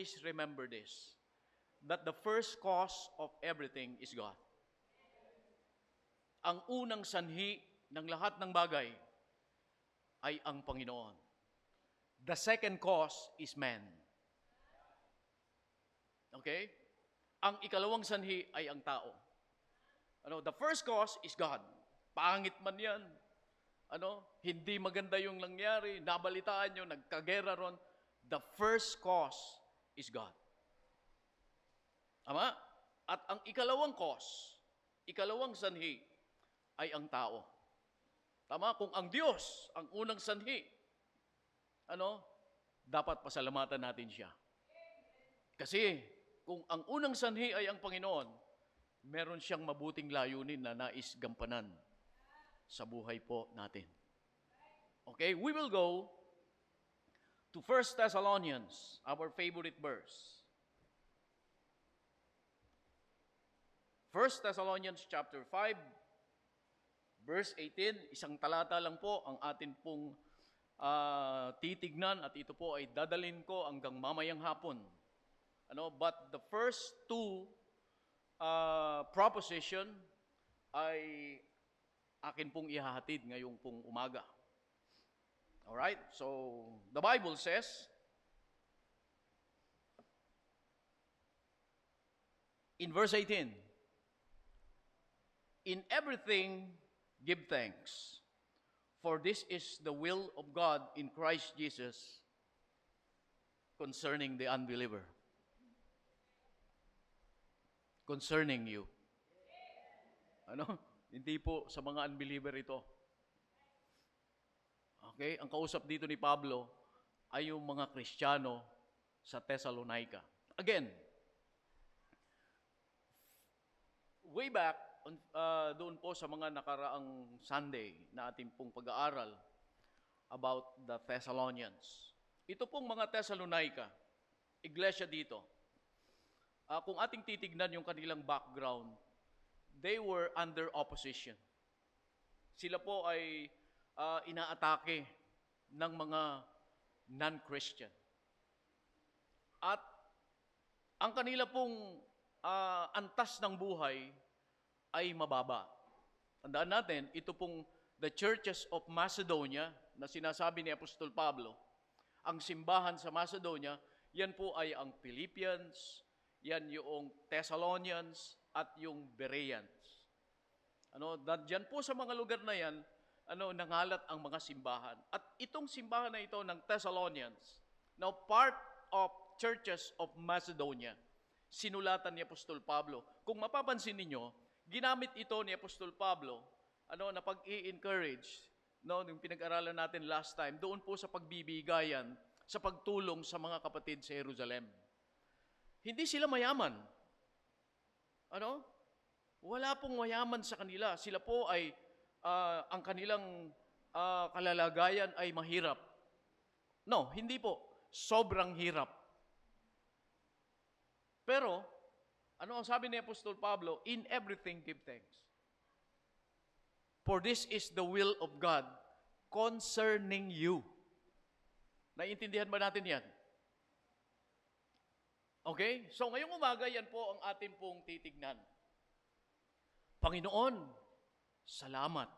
always remember this, that the first cause of everything is God. Ang unang sanhi ng lahat ng bagay ay ang Panginoon. The second cause is man. Okay? Ang ikalawang sanhi ay ang tao. The first cause is God. Pangit man yan. Hindi maganda yung nangyari, nabalitaan nyo, nagkagera ron. The first cause is God. Tama? At ang ikalawang cause, ikalawang sanhi, ay ang tao. Tama? Kung ang Diyos, ang unang sanhi, dapat pasalamatan natin siya. Kasi, kung ang unang sanhi ay ang Panginoon, meron siyang mabuting layunin na nais gampanan sa buhay po natin. Okay, we will go to 1 Thessalonians, our favorite verse. 1 Thessalonians chapter 5, verse 18, isang talata lang po ang atin pong titignan at ito po ay dadalhin ko hanggang mamayang hapon. But the first two proposition ay akin pong ihahatid ngayong pong umaga. Alright? So, the Bible says, in verse 18, in everything give thanks, for this is the will of God in Christ Jesus concerning the unbeliever. Concerning you. Hindi po sa mga unbeliever ito. Okay? Ang kausap dito ni Pablo ay yung mga Kristiyano sa Thessalonica. Again, way back, doon po sa mga nakaraang Sunday na ating pong pag-aaral about the Thessalonians. Ito pong mga Thessalonica, iglesia dito, kung ating titignan yung kanilang background, they were under opposition. Sila po ay inaatake ng mga non-Christian. At ang kanila pong antas ng buhay ay mababa. Tandaan natin, ito pong the churches of Macedonia na sinasabi ni Apostol Pablo, ang simbahan sa Macedonia, yan po ay ang Philippians, yan yung Thessalonians, at yung Bereans. Diyan po sa mga lugar na yan, nangalat ang mga simbahan. At itong simbahan na ito ng Thessalonians, now part of churches of Macedonia, sinulatan ni Apostol Pablo. Kung mapapansin ninyo, ginamit ito ni Apostol Pablo, na pag-i-encourage, yung pinag-aralan natin last time, doon po sa pagbibigayan, sa pagtulong sa mga kapatid sa Jerusalem. Hindi sila mayaman. Wala pong mayaman sa kanila. Sila po ay, ang kanilang kalalagayan ay mahirap. No, hindi po. Sobrang hirap. Pero, ano ang sabi ni Apostol Pablo? In everything give thanks. For this is the will of God concerning you. Naiintindihan ba natin yan? Okay? So ngayong umaga, yan po ang ating pong titignan. Panginoon, salamat.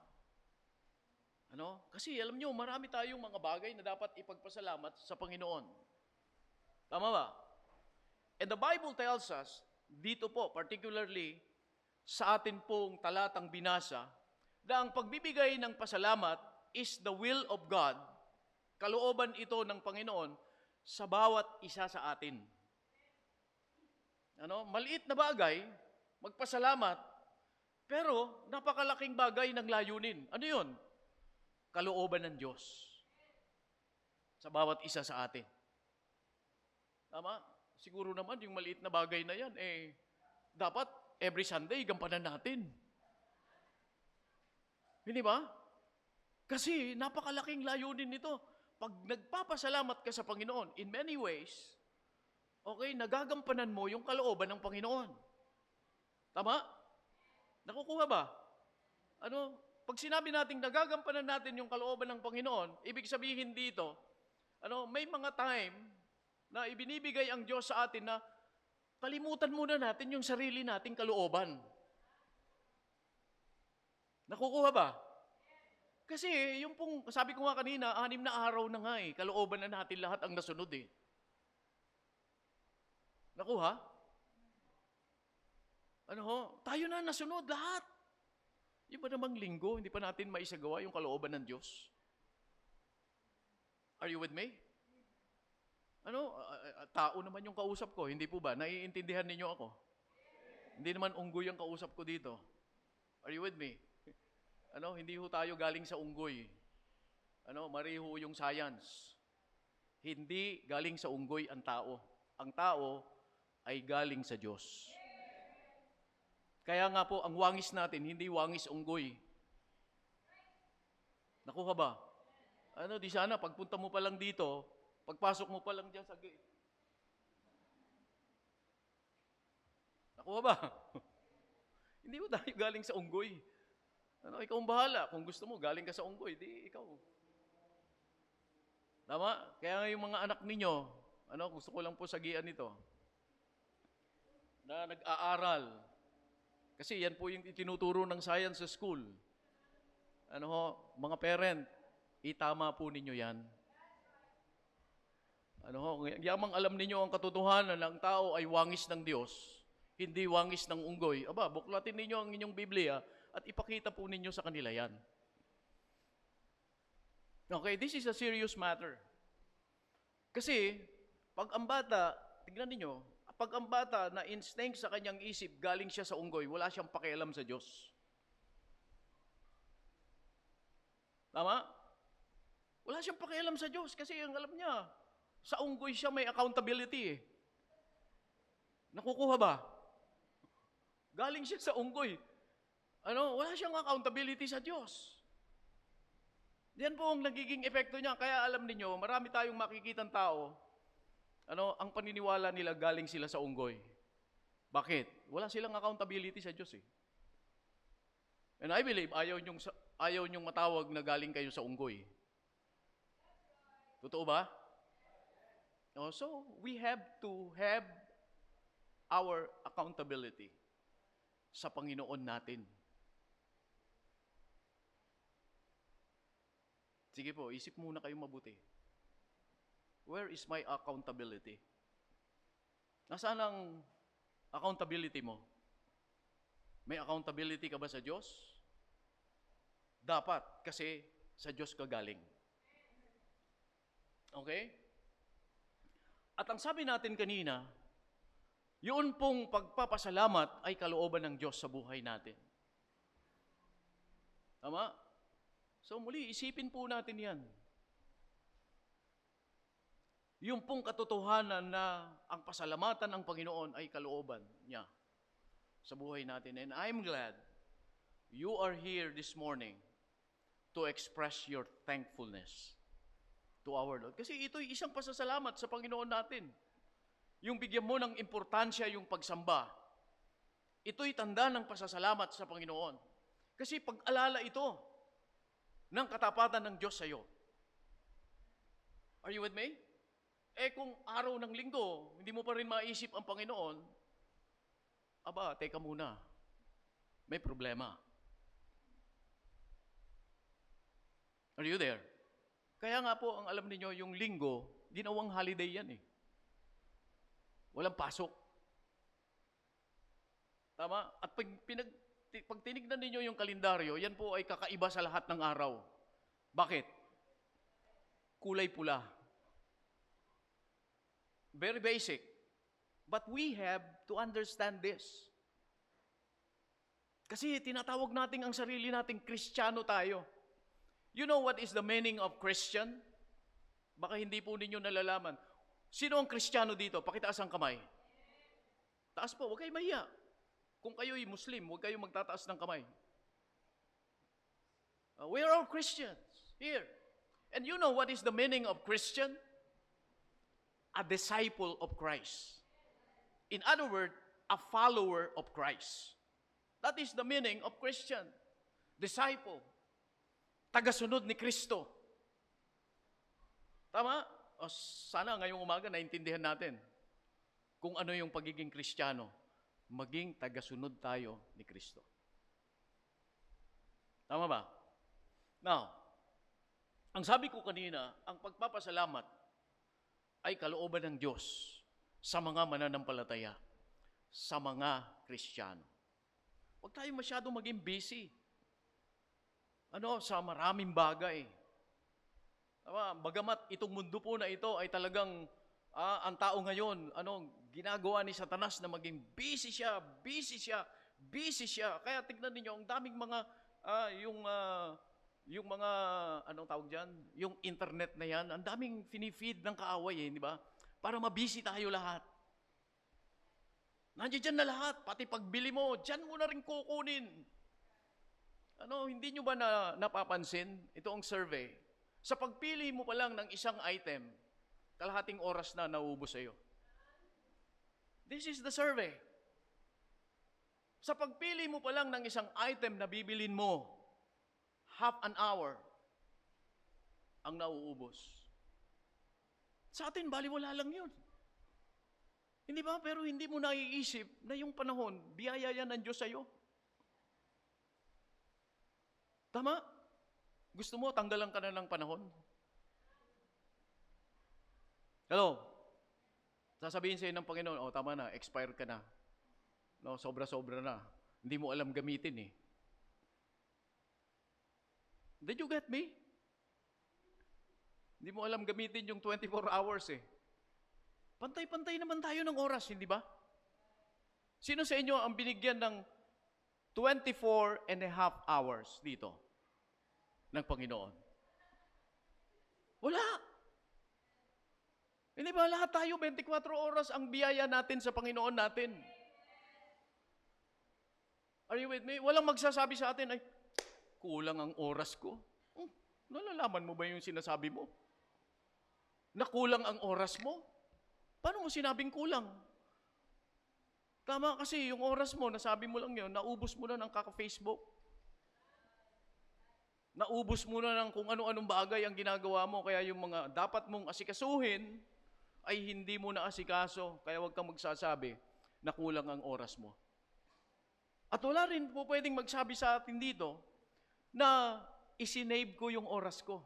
Kasi alam nyo, marami tayong mga bagay na dapat ipagpasalamat sa Panginoon. Tama ba? And the Bible tells us, dito po, particularly sa atin pong talatang binasa, na ang pagbibigay ng pasalamat is the will of God, kalooban ito ng Panginoon sa bawat isa sa atin. Maliit na bagay, magpasalamat, pero napakalaking bagay ng layunin. Ano yun? Kalooban ng Diyos sa bawat isa sa atin. Tama? Siguro naman yung maliit na bagay na yan, dapat every Sunday gampanan natin. Hindi ba? Kasi napakalaking layunin nito. Pag nagpapasalamat ka sa Panginoon, in many ways, nagagampanan mo yung kalooban ng Panginoon. Tama? Nakukuha ba? Pag sinabi natin nagagampanan natin yung kalooban ng Panginoon, ibig sabihin dito, may mga time na ibinibigay ang Diyos sa atin na kalimutan muna natin yung sarili nating kalooban. Nakukuha ba? Kasi yung pong, sabi ko nga kanina, 6 na araw na nga kalooban na natin lahat ang nasunod Nakuha? Tayo na nasunod lahat. Yung ba namang linggo, hindi pa natin maisagawa yung kalooban ng Diyos? Are you with me? Tao naman yung kausap ko, hindi po ba? Naiintindihan ninyo ako? Hindi naman unggoy ang kausap ko dito. Are you with me? Hindi ho tayo galing sa unggoy. Mariho yung science. Hindi galing sa unggoy ang tao. Ang tao ay galing sa Diyos. Kaya nga po, ang wangis natin, hindi wangis unggoy. Nakuha ba? Di sana, pagpunta mo pa lang dito, pagpasok mo pa lang dyan sa gate. Nakuha ba? Hindi mo tayo galing sa unggoy. Ikaw ang bahala. Kung gusto mo, galing ka sa unggoy, di ikaw. Tama? Kaya nga yung mga anak ninyo, gusto ko lang po sagian nito, na nag-aaral. Kasi yan po yung itinuturo ng science sa school. Mga parent, itama po ninyo yan. Yamang alam ninyo ang katotohanan ng tao ay wangis ng Diyos, hindi wangis ng unggoy. Buklatin ninyo ang inyong Biblia at ipakita po ninyo sa kanila yan. Okay, this is a serious matter. Kasi, pag ang bata, tignan ninyo, pag ang bata na instinct sa kanyang isip, galing siya sa unggoy, wala siyang pakialam sa Diyos. Tama? Wala siyang pakialam sa Diyos kasi ang alam niya, sa unggoy siya may accountability Nakukuha ba? Galing siya sa unggoy. Wala siyang accountability sa Diyos. Yan po ang nagiging epekto niya. Kaya alam niyo, marami tayong makikitang tao, ang paniniwala nila galing sila sa unggoy. Bakit? Wala silang accountability sa Diyos And I believe, ayaw niyong matawag na galing kayo sa unggoy. Totoo ba? So, we have to have our accountability sa Panginoon natin. Sige po, isip muna kayo mabuti. Where is my accountability? Nasaan ang accountability mo? May accountability ka ba sa Diyos? Dapat, kasi sa Diyos ka galing. Okay? At ang sabi natin kanina, yun pong pagpapasalamat ay kalooban ng Diyos sa buhay natin. Tama? So muli, isipin po natin yan. Yung pong katotohanan na ang pasalamatan ng Panginoon ay kalooban niya sa buhay natin. And I'm glad you are here this morning to express your thankfulness to our Lord. Kasi ito'y isang pasasalamat sa Panginoon natin. Yung bigyan mo ng importansya yung pagsamba, ito'y tanda ng pasasalamat sa Panginoon. Kasi pag-alala ito ng katapatan ng Diyos sa iyo. Are you with me? Kung araw ng linggo, hindi mo pa rin maisip ang Panginoon, teka muna, may problema. Are you there? Kaya nga po, ang alam niyo yung linggo, ginawang holiday yan Walang pasok. Tama? At pag tinignan ninyo yung kalendaryo, yan po ay kakaiba sa lahat ng araw. Bakit? Kulay pula. Very basic. But we have to understand this. Kasi tinatawag natin ang sarili nating Kristiyano tayo. You know what is the meaning of Christian? Baka hindi po ninyo nalalaman. Sino ang Kristiyano dito? Pakitaas ang kamay. Taas po, huwag kayo mahiya. Kung kayo'y Muslim, huwag kayong magtataas ng kamay. We are all Christians here. And you know what is the meaning of Christian? A disciple of Christ. In other words, a follower of Christ. That is the meaning of Christian. Disciple. Tagasunod ni Kristo. Tama? O sana ngayong umaga naintindihan natin kung ano yung pagiging Kristiyano. Maging tagasunod tayo ni Kristo. Tama ba? Now, ang sabi ko kanina, ang pagpapasalamat ay kalooban ng Diyos sa mga mananampalataya, sa mga Kristiyano. Huwag tayo masyadong maging busy. Sa maraming bagay. Bagamat itong mundo po na ito ay talagang ang tao ngayon, ginagawa ni Satanas na maging busy siya. Kaya tignan niyo ang daming mga yung mga anong tawag diyan, yung internet na yan, ang daming finifeed ng kaaway, di ba? Para mabisi tayo lahat. Nandiyan na lahat, pati pagbili mo, diyan mo na rin kukunin. Hindi nyo ba napapansin? Ito ang survey. Sa pagpili mo pa lang ng isang item, kalahating oras na nauubos sa iyo. This is the survey. Sa pagpili mo pa lang ng isang item na bibilin mo, half an hour ang nauubos. Sa atin, baliwala lang yun. Hindi ba? Pero hindi mo naiisip na yung panahon, biyaya yan ng Diyos sa iyo. Tama? Gusto mo, tanggalan ka na ng panahon? Hello? Sasabihin sa'yo ng Panginoon, tama na, expire ka na. Sobra-sobra na. Hindi mo alam gamitin eh. Did you get me? Hindi mo alam gamitin yung 24 hours eh. Pantay-pantay naman tayo ng oras, hindi ba? Sino sa inyo ang binigyan ng 24 and a half hours dito ng Panginoon? Wala. Hindi ba lahat tayo 24 oras ang biyaya natin sa Panginoon natin? Are you with me? Walang magsasabi sa atin, ay, kulang ang oras ko. Nalalaman mo ba yung sinasabi mo? Nakulang ang oras mo? Paano mo sinabing kulang? Tama kasi yung oras mo, nasabi mo lang yun, naubos mo na ng kaka-Facebook. Naubos mo na ng kung ano-anong bagay ang ginagawa mo, kaya yung mga dapat mong asikasuhin, ay hindi mo na asikaso. Kaya huwag kang magsasabi na kulang ang oras mo. At wala rin po pwedeng magsabi sa atin dito na isinave ko yung oras ko.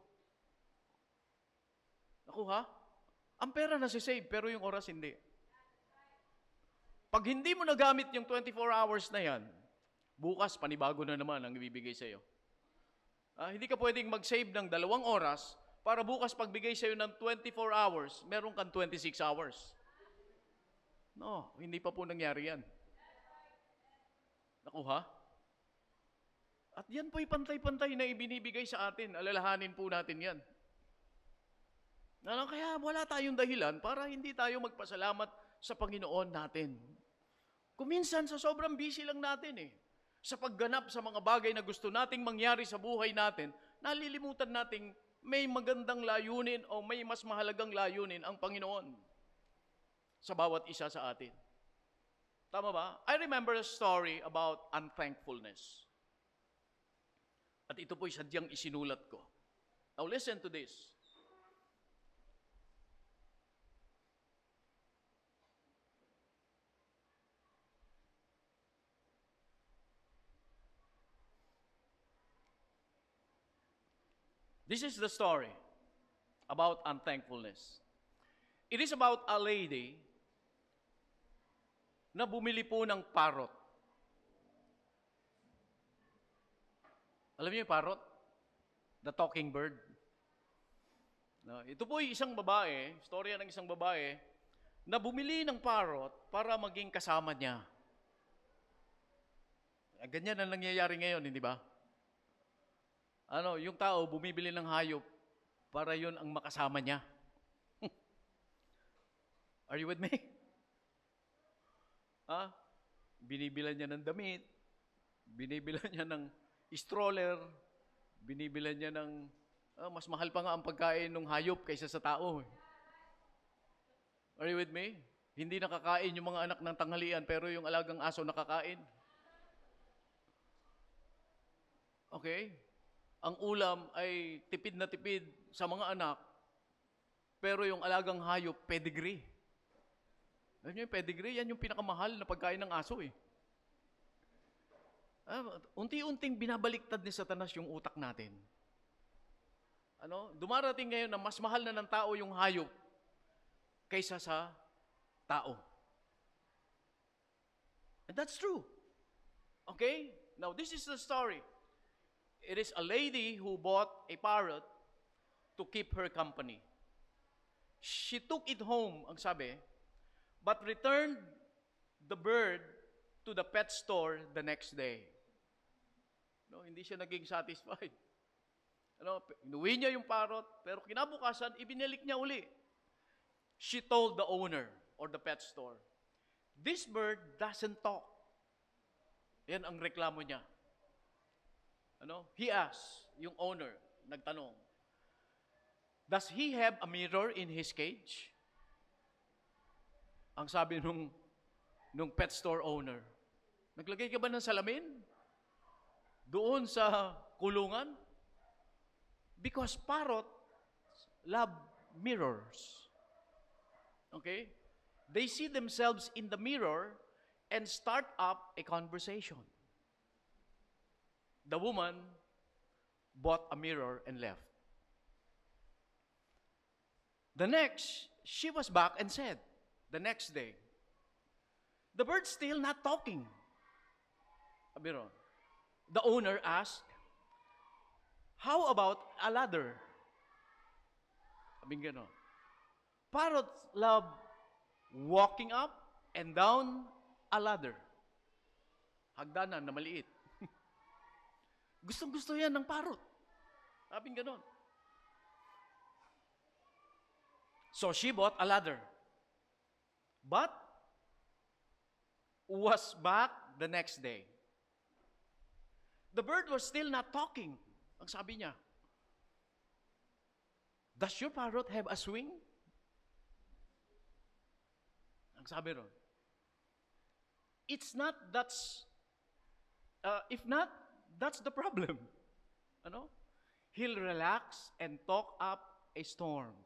Nakuha? Ang pera nasi-save, pero yung oras hindi. Pag hindi mo nagamit yung 24 hours na yan, bukas panibago na naman ang ibibigay sa iyo. Hindi ka pwedeng mag-save ng 2 oras para bukas pagbigay sa iyo ng 24 hours, meron kang 26 hours. No, hindi pa po nangyari yan. Nakuha? At yan po'y pantay-pantay na ibinibigay sa atin. Alalahanin po natin yan. Kaya wala tayong dahilan para hindi tayo magpasalamat sa Panginoon natin. Kuminsan sa sobrang busy lang natin sa pagganap sa mga bagay na gusto nating mangyari sa buhay natin, nalilimutan nating may magandang layunin o may mas mahalagang layunin ang Panginoon sa bawat isa sa atin. Tama ba? I remember a story about unthankfulness. At ito po'y sadyang isinulat ko. Now listen to this. This is the story about unthankfulness. It is about a lady na bumili po ng parrot. Alam niyo yung parrot? The talking bird. Ito po yung isang babae, storya ng isang babae, na bumili ng parrot para maging kasama niya. Ganyan ang nangyayari ngayon, hindi ba? Yung tao bumibili ng hayop para yun ang makasama niya. Are you with me? Binibilan niya ng damit, binibilan niya ng stroller, binibilan niya ng, mas mahal pa nga ang pagkain ng hayop kaysa sa tao. Are you with me? Hindi nakakain yung mga anak ng tanghalian, pero yung alagang aso nakakain. Okay? Ang ulam ay tipid na tipid sa mga anak, Pero yung alagang hayop, pedigree. Yan yung pedigree, yan yung pinakamahal na pagkain ng aso eh. Unti-unting binabaliktad ni Satanas yung utak natin. Dumarating ngayon na mas mahal na ng tao yung hayop kaysa sa tao. And that's true. Okay? Now, this is the story. It is a lady who bought a parrot to keep her company. She took it home, ang sabi, but returned the bird to the pet store the next day. Hindi siya naging satisfied. Inuwi niya yung parrot, pero kinabukasan, ibinalik niya uli. She told the owner or the pet store, "This bird doesn't talk." Yan ang reklamo niya. He asked, yung owner, nagtanong, "Does he have a mirror in his cage?" Ang sabi nung pet store owner, "Naglagay ka ba ng salamin doon sa kulungan?" Because parrots love mirrors. Okay? They see themselves in the mirror and start up a conversation. The woman bought a mirror and left. The next, she was back and said, the next day, "The bird's still not talking." The owner asked, "How about a ladder?" Parrots love walking up and down a ladder. Hagdanan na maliit. Gustong-gusto yan ng parrot. Sabing ganon. So she bought a ladder. But was back the next day. The bird was still not talking. Ang sabi niya, "Does your parrot have a swing?" Ang sabi ron, "It's not, if not, that's the problem." He'll relax and talk up a storm.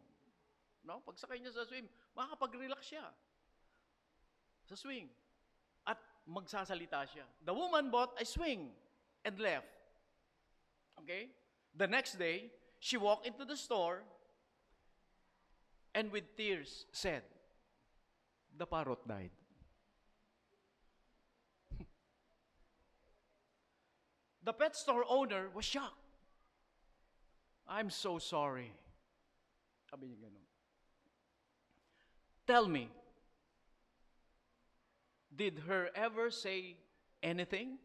Pagsakay niya sa swing, makakapag-relax siya sa swing. At magsasalita siya. The woman bought a swing and left. Okay? The next day, she walked into the store and with tears said, "The parrot died." The pet store owner was shocked. "I'm so sorry." Sabi niya ganun. "Tell me, did her ever say anything?"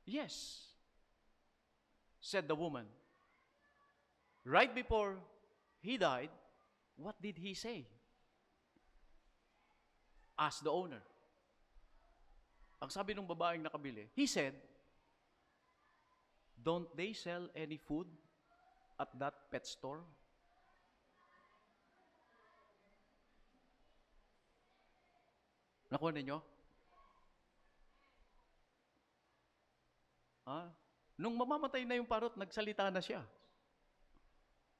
"Yes," said the woman. "Right before he died, what did he say?" Asked the owner. Ang sabi ng babaeng nakabili, he said, "Don't they sell any food at that pet store?" Nakuha ninyo? Nung mamamatay na yung parrot, nagsalita na siya.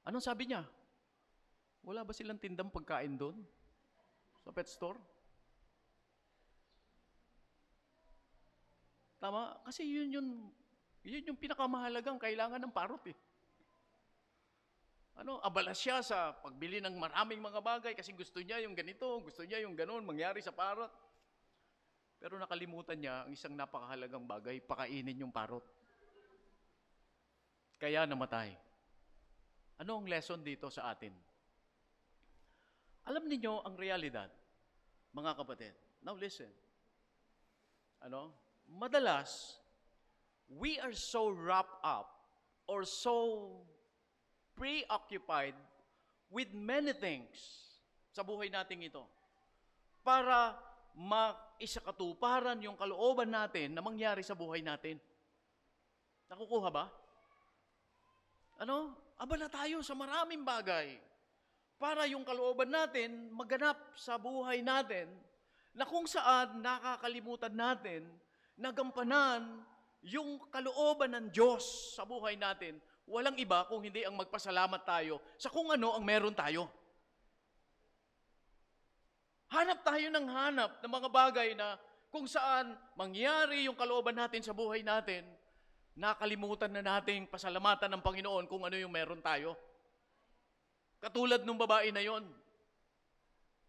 Anong sabi niya? Wala ba silang tindang pagkain doon? Sa pet store? Tama? Kasi yun yung pinakamahalagang kailangan ng parrot eh. Abala siya sa pagbili ng maraming mga bagay kasi gusto niya yung ganito, gusto niya yung ganon, mangyari sa parrot. Pero nakalimutan niya ang isang napakahalagang bagay, pakainin yung parrot. Kaya namatay. Ano ang lesson dito sa atin? Alam niyo ang realidad, mga kapatid. Now listen. Madalas, we are so wrapped up or so preoccupied with many things sa buhay natin ito para maisakatuparan yung kalooban natin na mangyari sa buhay natin. Nakukuha ba? Abala tayo sa maraming bagay para yung kalooban natin maganap sa buhay natin na kung saan nakakalimutan natin na gampanan yung kalooban ng Diyos sa buhay natin walang iba kung hindi ang magpasalamat tayo sa kung ano ang meron tayo. Hanap tayo ng hanap ng mga bagay na kung saan mangyari yung kalooban natin sa buhay natin, nakalimutan na nating pasalamatan ng Panginoon kung ano yung meron tayo. Katulad nung babae na yon.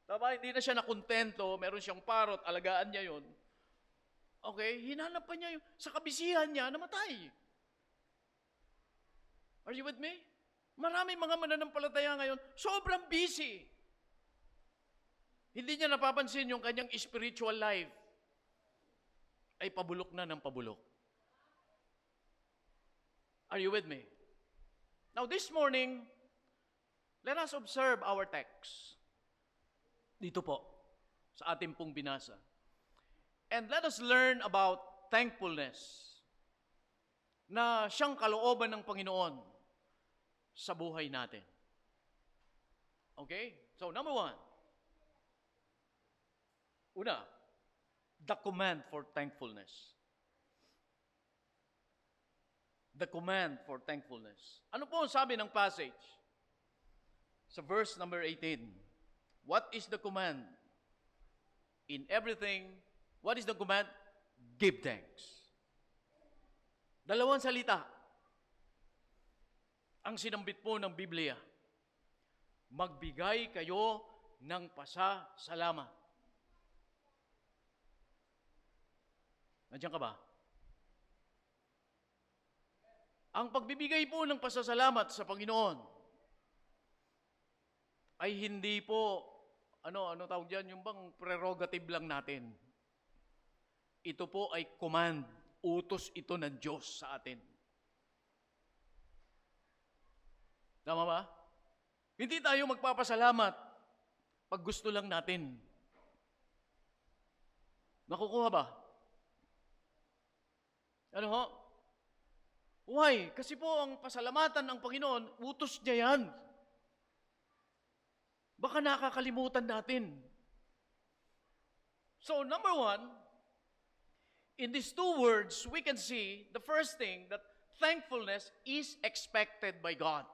Diba? Hindi na siya nakontento, meron siyang parot, alagaan niya yon. Okay, hinanap pa niya yung, sa kabisihan niya, namatay. Are you with me? Maraming mga mananampalataya ngayon, sobrang busy. Hindi niya napapansin yung kanyang spiritual life ay pabulok na ng pabulok. Are you with me? Now this morning, let us observe our text. Dito po, sa ating pong binasa. And let us learn about thankfulness na siyang kalooban ng Panginoon sa buhay natin. Okay? So, number one. Una, the command for thankfulness. The command for thankfulness. Ano po ang sabi ng passage? Sa verse number 18. What is the command? In everything, what is the command? Give thanks. Dalawang salita. Ang sinambit po ng Biblia. Magbigay kayo ng pasasalamat. Nandiyan ka ba? Ang pagbibigay po ng pasasalamat sa Panginoon ay hindi po ano tawag diyan, yung bang prerogative lang natin. Ito po ay command, utos ito ng Diyos sa atin. Tama ba? Hindi tayo magpapasalamat pag gusto lang natin. Nakukuha ba? Ano ho? Why? Kasi po ang pasalamatan ng Panginoon, utos niya yan. Baka nakakalimutan natin. So, number one, in these two words, we can see the first thing that thankfulness is expected by God.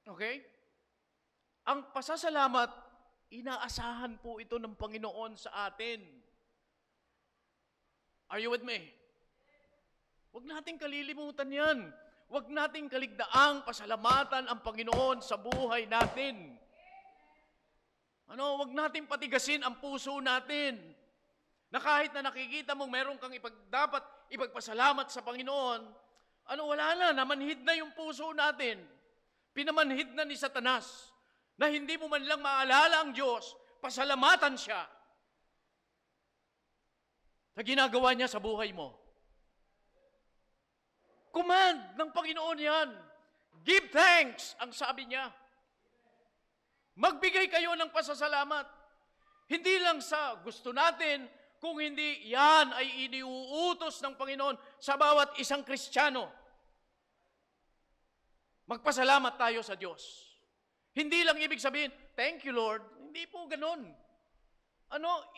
Okay? Ang pasasalamat, inaasahan po ito ng Panginoon sa atin. Are you with me? Huwag nating kalilimutan yan. Huwag nating kaligdaang pasalamatan ang Panginoon sa buhay natin. Huwag nating patigasin ang puso natin. Na kahit na nakikita mong meron kang dapat ipagpasalamat sa Panginoon, wala na, namanhid na yung puso natin. Pinamanhid na ni Satanas na hindi mo man lang maalala ang Diyos, pasalamatan siya sa ginagawa niya sa buhay mo. Command ng Panginoon yan. Give thanks, ang sabi niya. Magbigay kayo ng pasasalamat. Hindi lang sa gusto natin, kung hindi yan ay iniuutos ng Panginoon sa bawat isang Kristiyano. Magpasalamat tayo sa Diyos. Hindi lang ibig sabihin, thank you Lord. Hindi po ganun.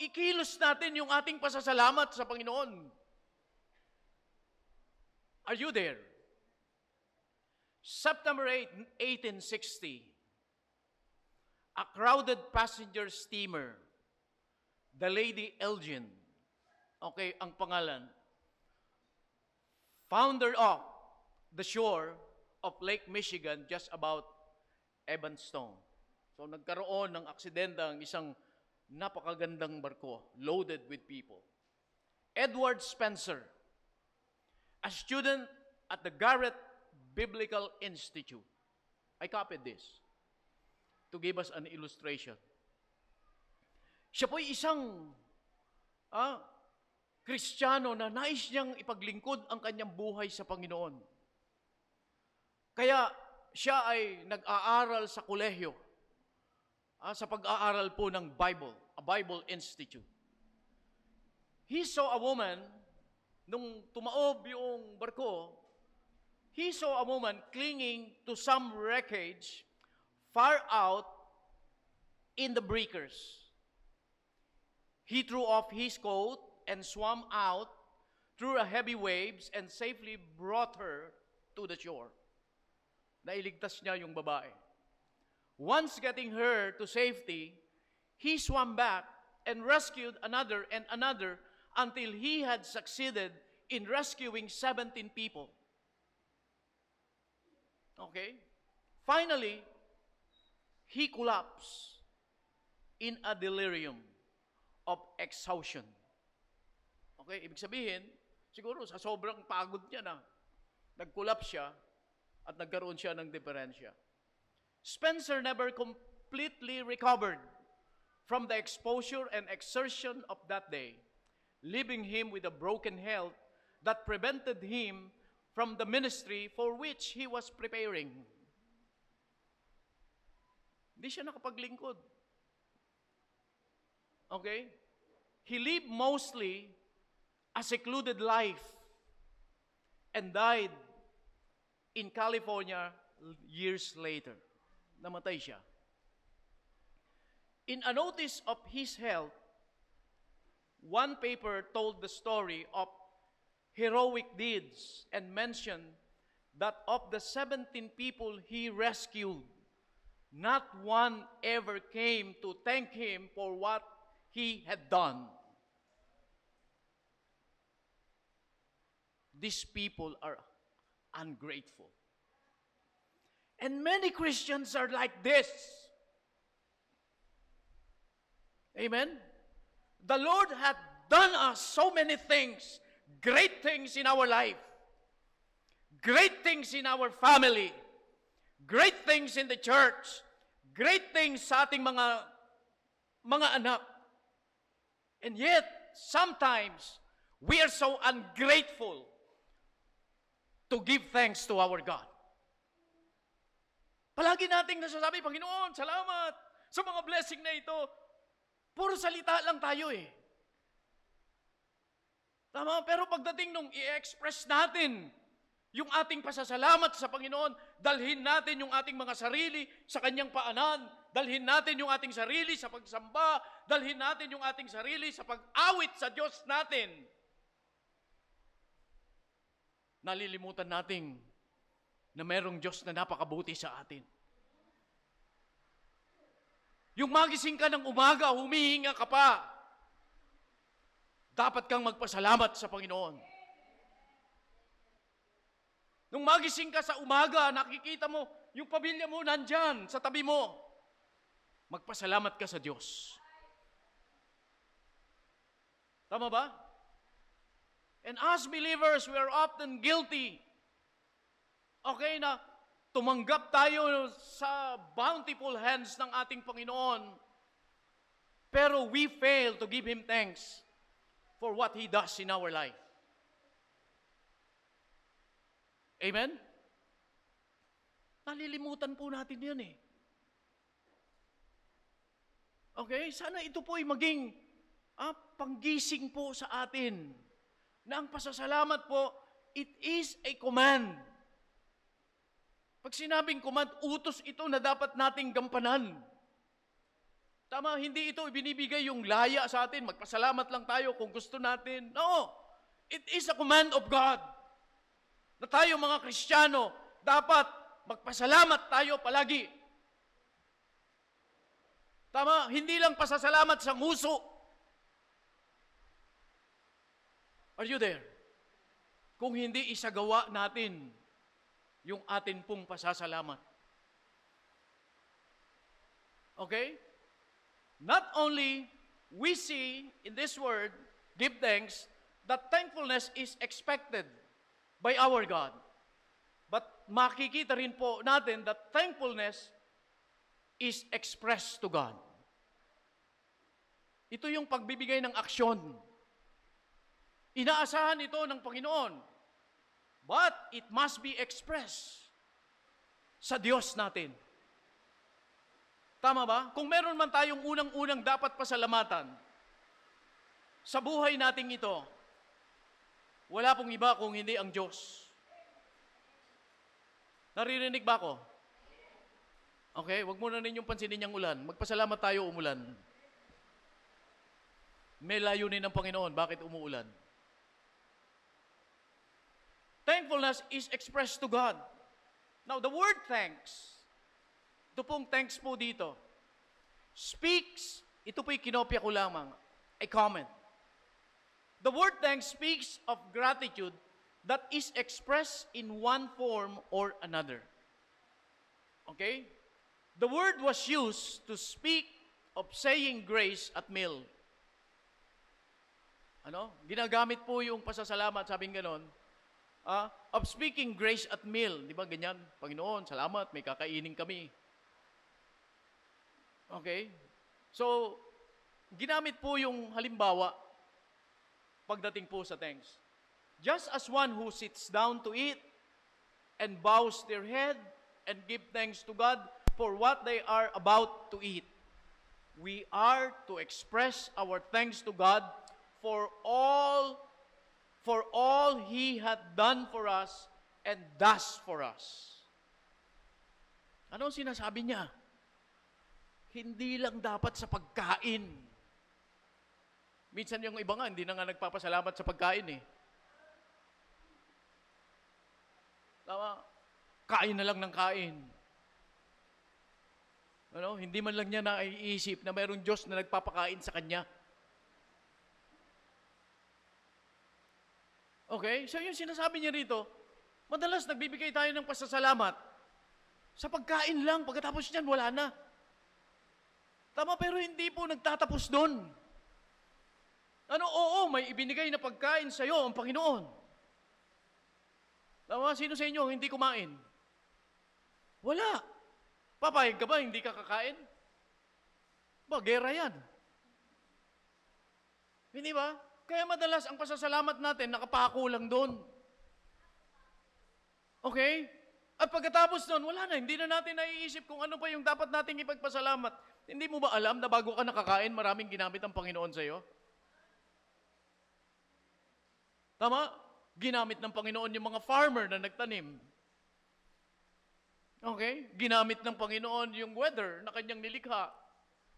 Ikilos natin yung ating pasasalamat sa Panginoon. Are you there? September 8, 1860, a crowded passenger steamer, the Lady Elgin, okay, ang pangalan, foundered off the shore of Lake Michigan just about Evanston. So nagkaroon ng aksidente ang isang napakagandang barko loaded with people. Edward Spencer, a student at the Garrett Biblical Institute. I copied this to give us an illustration. Siya po'y isang Kristiyano na nais niyang ipaglingkod ang kanyang buhay sa Panginoon. Kaya siya ay nag-aaral sa kolehiyo, sa pag-aaral po ng Bible, a Bible Institute. He saw a woman, nung tumaob yung barko, he saw a woman clinging to some wreckage far out in the breakers. He threw off his coat and swam out through a heavy waves and safely brought her to the shore. Nailigtas niya yung babae. Once getting her to safety, he swam back and rescued another and another until he had succeeded in rescuing 17 people. Okay? Finally, he collapsed in a delirium of exhaustion. Okay? Ibig sabihin, siguro sa sobrang pagod niya na, nag-collapse siya at nagkaroon siya ng diferensya. Spencer never completely recovered from the exposure and exertion of that day, leaving him with a broken health that prevented him from the ministry for which he was preparing. Hindi siya nakapaglingkod. Okay? He lived mostly a secluded life and died in California years later. Namatay siya. In a notice of his health, one paper told the story of heroic deeds and mentioned that of the 17 people he rescued, not one ever came to thank him for what he had done. These people are ungrateful. And many Christians are like this. Amen? The Lord hath done us so many things, great things in our life, great things in our family, great things in the church, great things sa ating mga anak. And yet, sometimes, we are so ungrateful to give thanks to our God. Palagi nating nasasabi, Panginoon, salamat sa mga blessing na ito. Puro salita lang tayo eh. Tama? Pero pagdating nung i-express natin yung ating pasasalamat sa Panginoon, dalhin natin yung ating mga sarili sa Kanyang paanan, dalhin natin yung ating sarili sa pagsamba, dalhin natin yung ating sarili sa pag-awit sa Diyos natin. Nalilimutan natin na merong Diyos na napakabuti sa atin. Yung magising ka ng umaga, humihinga ka pa, dapat kang magpasalamat sa Panginoon. Nung magising ka sa umaga, nakikita mo, yung pamilya mo nandyan sa tabi mo, magpasalamat ka sa Diyos. Tama ba? And as believers, we are often guilty. Okay na, tumanggap tayo sa bountiful hands ng ating Panginoon, pero we fail to give Him thanks for what He does in our life. Amen? Nalilimutan po natin yan eh. Okay? Sana ito po ay maging panggising po sa atin na ang pasasalamat po, it is a command. Pag sinabing command, utos ito na dapat nating gampanan. Tama, hindi ito ibinibigay yung laya sa atin, magpasalamat lang tayo kung gusto natin. No, it is a command of God. Na tayo mga Kristiyano, dapat magpasalamat tayo palagi. Tama, hindi lang pasasalamat sa nguso. Are you there? Kung hindi isagawa natin yung atin pong pasasalamat. Okay? Not only we see in this word, give thanks, that thankfulness is expected by our God. But makikita rin po natin that thankfulness is expressed to God. Ito yung pagbibigay ng aksyon. Inaasahan ito ng Panginoon. But it must be expressed sa Diyos natin. Tama ba? Kung meron man tayong unang-unang dapat pasalamatan sa buhay nating ito, wala pong iba kung hindi ang Diyos. Naririnig ba ako? Okay, wag muna ninyong pansinin yung ulan. Magpasalamat tayo umulan. May layunin ng Panginoon, bakit umuulan? Thankfulness is expressed to God. Now, the word thanks, ito pong thanks po dito, speaks, ito po'y kinopya ko lamang, a comment. The word thanks speaks of gratitude that is expressed in one form or another. Okay? The word was used to speak of saying grace at meal. Ginagamit po yung pasasalamat, sabing ganon, of speaking grace at meal. Di ba ganyan? Panginoon, salamat, may kakainin kami. Okay? So, ginamit po yung halimbawa pagdating po sa thanks. Just as one who sits down to eat and bows their head and give thanks to God for what they are about to eat, we are to express our thanks to God for all He hath done for us and does for us. Ano ang sinasabi niya? Hindi lang dapat sa pagkain. Minsan yung iba nga, hindi na nga nagpapasalamat sa pagkain eh. Tama? Kain na lang ng kain. Hindi man lang niya naiisip na mayroong Diyos na nagpapakain sa kanya. Okay? So yung sinasabi niya rito, madalas nagbibigay tayo ng pasasalamat sa pagkain lang. Pagkatapos niyan, wala na. Tama, pero hindi po nagtatapos doon. Oo, may ibinigay na pagkain sa iyo ang Panginoon. Tama, sino sa inyo hindi kumain? Wala. Papayag ka ba, hindi ka kakain? Gera yan. Hindi ba? Kaya madalas ang pasasalamat natin, nakapako lang doon. Okay? At pagkatapos doon, wala na. Hindi na natin naiisip kung ano pa yung dapat nating ipagpasalamat. Hindi mo ba alam na bago ka nakakain, maraming ginamit ang Panginoon sa iyo? Tama? Ginamit ng Panginoon yung mga farmer na nagtanim. Okay? Ginamit ng Panginoon yung weather na kanyang nilikha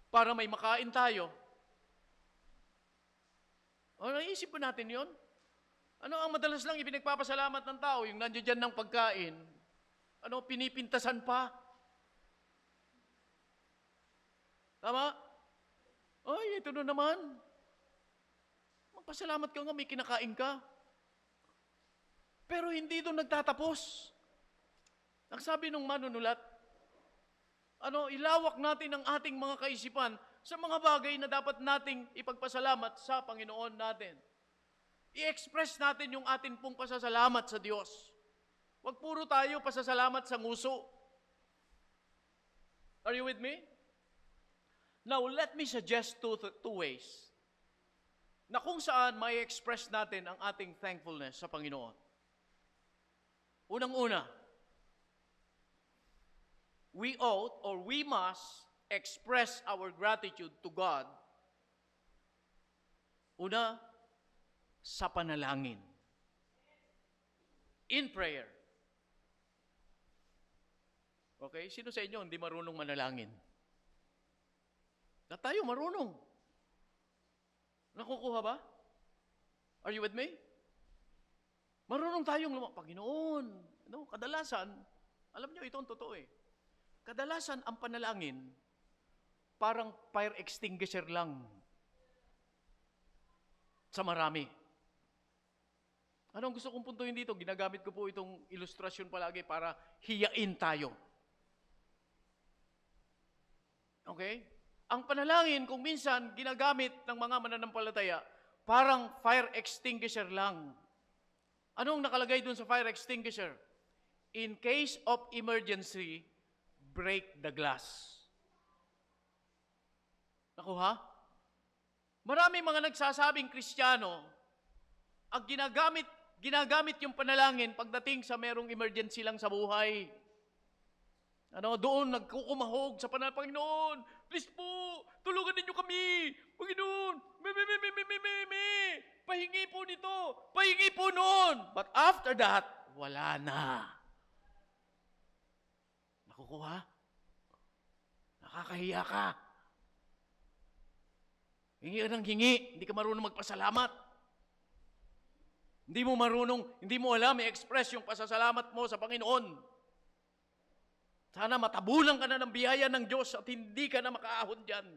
para may makain tayo. Naisip po natin yon? Ano ang madalas lang ipinagpapasalamat ng tao? Yung nandiyan dyan ng pagkain. Pinipintasan pa. Tama? Ay, ito na naman. Magpasalamat ka nga, may kinakain ka. Pero hindi doon nagtatapos. Ang sabi ng manunulat, ilawak natin ang ating mga kaisipan sa mga bagay na dapat nating ipagpasalamat sa Panginoon natin. I-express natin yung atin pong pasasalamat sa Diyos. Huwag puro tayo pasasalamat sa nguso. Are you with me? Now, let me suggest two ways na kung saan may express natin ang ating thankfulness sa Panginoon. Unang-una, we ought or we must express our gratitude to God. Una, sa panalangin. In prayer. Okay? Sino sa inyo hindi marunong manalangin? Na tayo marunong. Nakukuha ba? Are you with me? Marunong tayong Panginoon. Kadalasan, alam niyo ito ang totoo eh. Kadalasan ang panalangin, parang fire extinguisher lang sa marami. Ano ang gusto kong puntuhin dito? Ginagamit ko po itong ilustrasyon palagi para hiyain tayo. Okay? Ang panalangin, kung minsan ginagamit ng mga mananampalataya, parang fire extinguisher lang. Anong nakalagay dun sa fire extinguisher? In case of emergency, break the glass. Nakuha? Maraming mga nagsasabing Kristiyano, ang ginagamit yung panalangin pagdating sa merong emergency lang sa buhay. Doon nagkukumahog sa Panginoon, please po, tulungan ninyo kami. Panginoon, pahingi po nito, pahingi po noon. But after that, wala na. Nakukuha? Nakakahiya ka. Hingi ka ng hingi, hindi ka marunong magpasalamat. Hindi mo marunong, hindi mo alam i-express yung pasasalamat mo sa Panginoon. Sana matabunan ka na ng biyaya ng Diyos at hindi ka na makaahon dyan.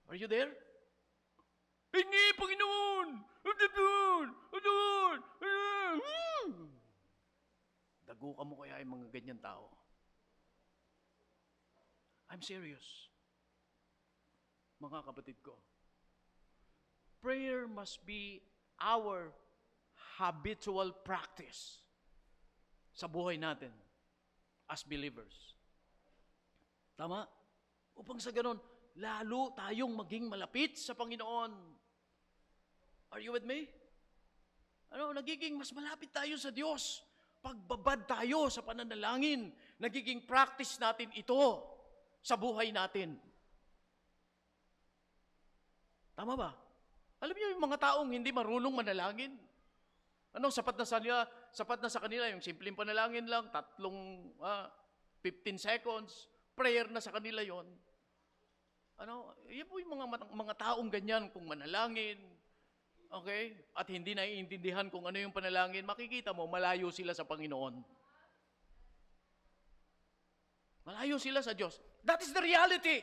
Are you there? Hingi, Panginoon! Dagukan mo kaya yung mga ganyan tao. I'm serious. Mga kapatid ko. Prayer must be our habitual practice sa buhay natin as believers. Tama? Upang sa ganon, lalo tayong maging malapit sa Panginoon. Are you with me? Nagiging mas malapit tayo sa Diyos. Pagbabad tayo sa pananalangin, nagiging practice natin ito sa buhay natin. Tama ba? Alam niyo yung mga taong hindi marunong manalangin? Sapat na sa kanila yung simpleng panalangin lang, 15 seconds, prayer na sa kanila yon. Yan po yung mga taong ganyan kung manalangin, okay? At hindi naiintindihan kung ano yung panalangin, makikita mo, malayo sila sa Panginoon. Malayo sila sa Diyos. That is the reality.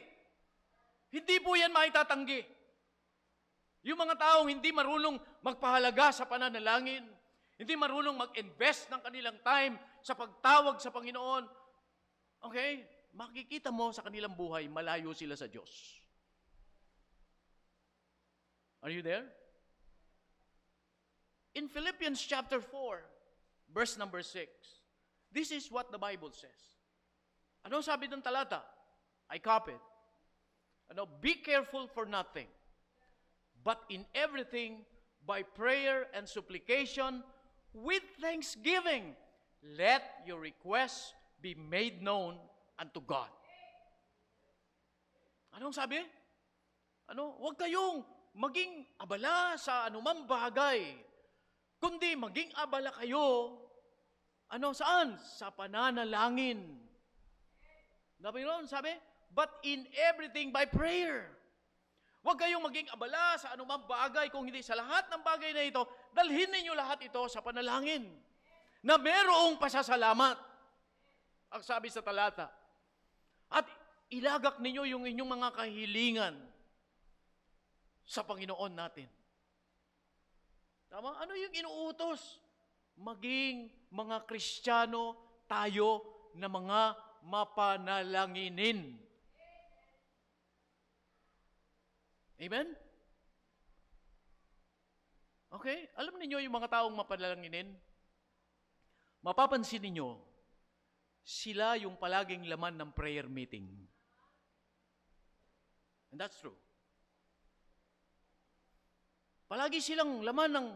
Hindi po yan maitatanggi. Yung mga taong hindi marunong magpahalaga sa pananalangin, hindi marunong mag-invest ng kanilang time sa pagtawag sa Panginoon, okay? Makikita mo sa kanilang buhay, malayo sila sa Diyos. Are you there? In Philippians chapter 4, verse number 6, this is what the Bible says. Ano sabi ng talata? I copied. Be careful for nothing, but in everything, by prayer and supplication, with thanksgiving, let your requests be made known unto God. Anong sabi? Huwag kayong maging abala sa anumang bagay, kundi maging abala kayo, saan? Sa pananalangin. Sabi? But in everything by prayer. Huwag kayong maging abala sa anumang bagay, kung hindi sa lahat ng bagay na ito, dalhin ninyo lahat ito sa panalangin, na merong pasasalamat. Ang sabi sa talata. At ilagak ninyo yung inyong mga kahilingan sa Panginoon natin. Tama? Ano yung inuutos? Maging mga Kristiyano tayo na mga mapanalanginin. Amen? Okay? Alam niyo yung mga taong mapanalanginin? Mapapansin niyo, sila yung palaging laman ng prayer meeting. And that's true. Palagi silang laman ng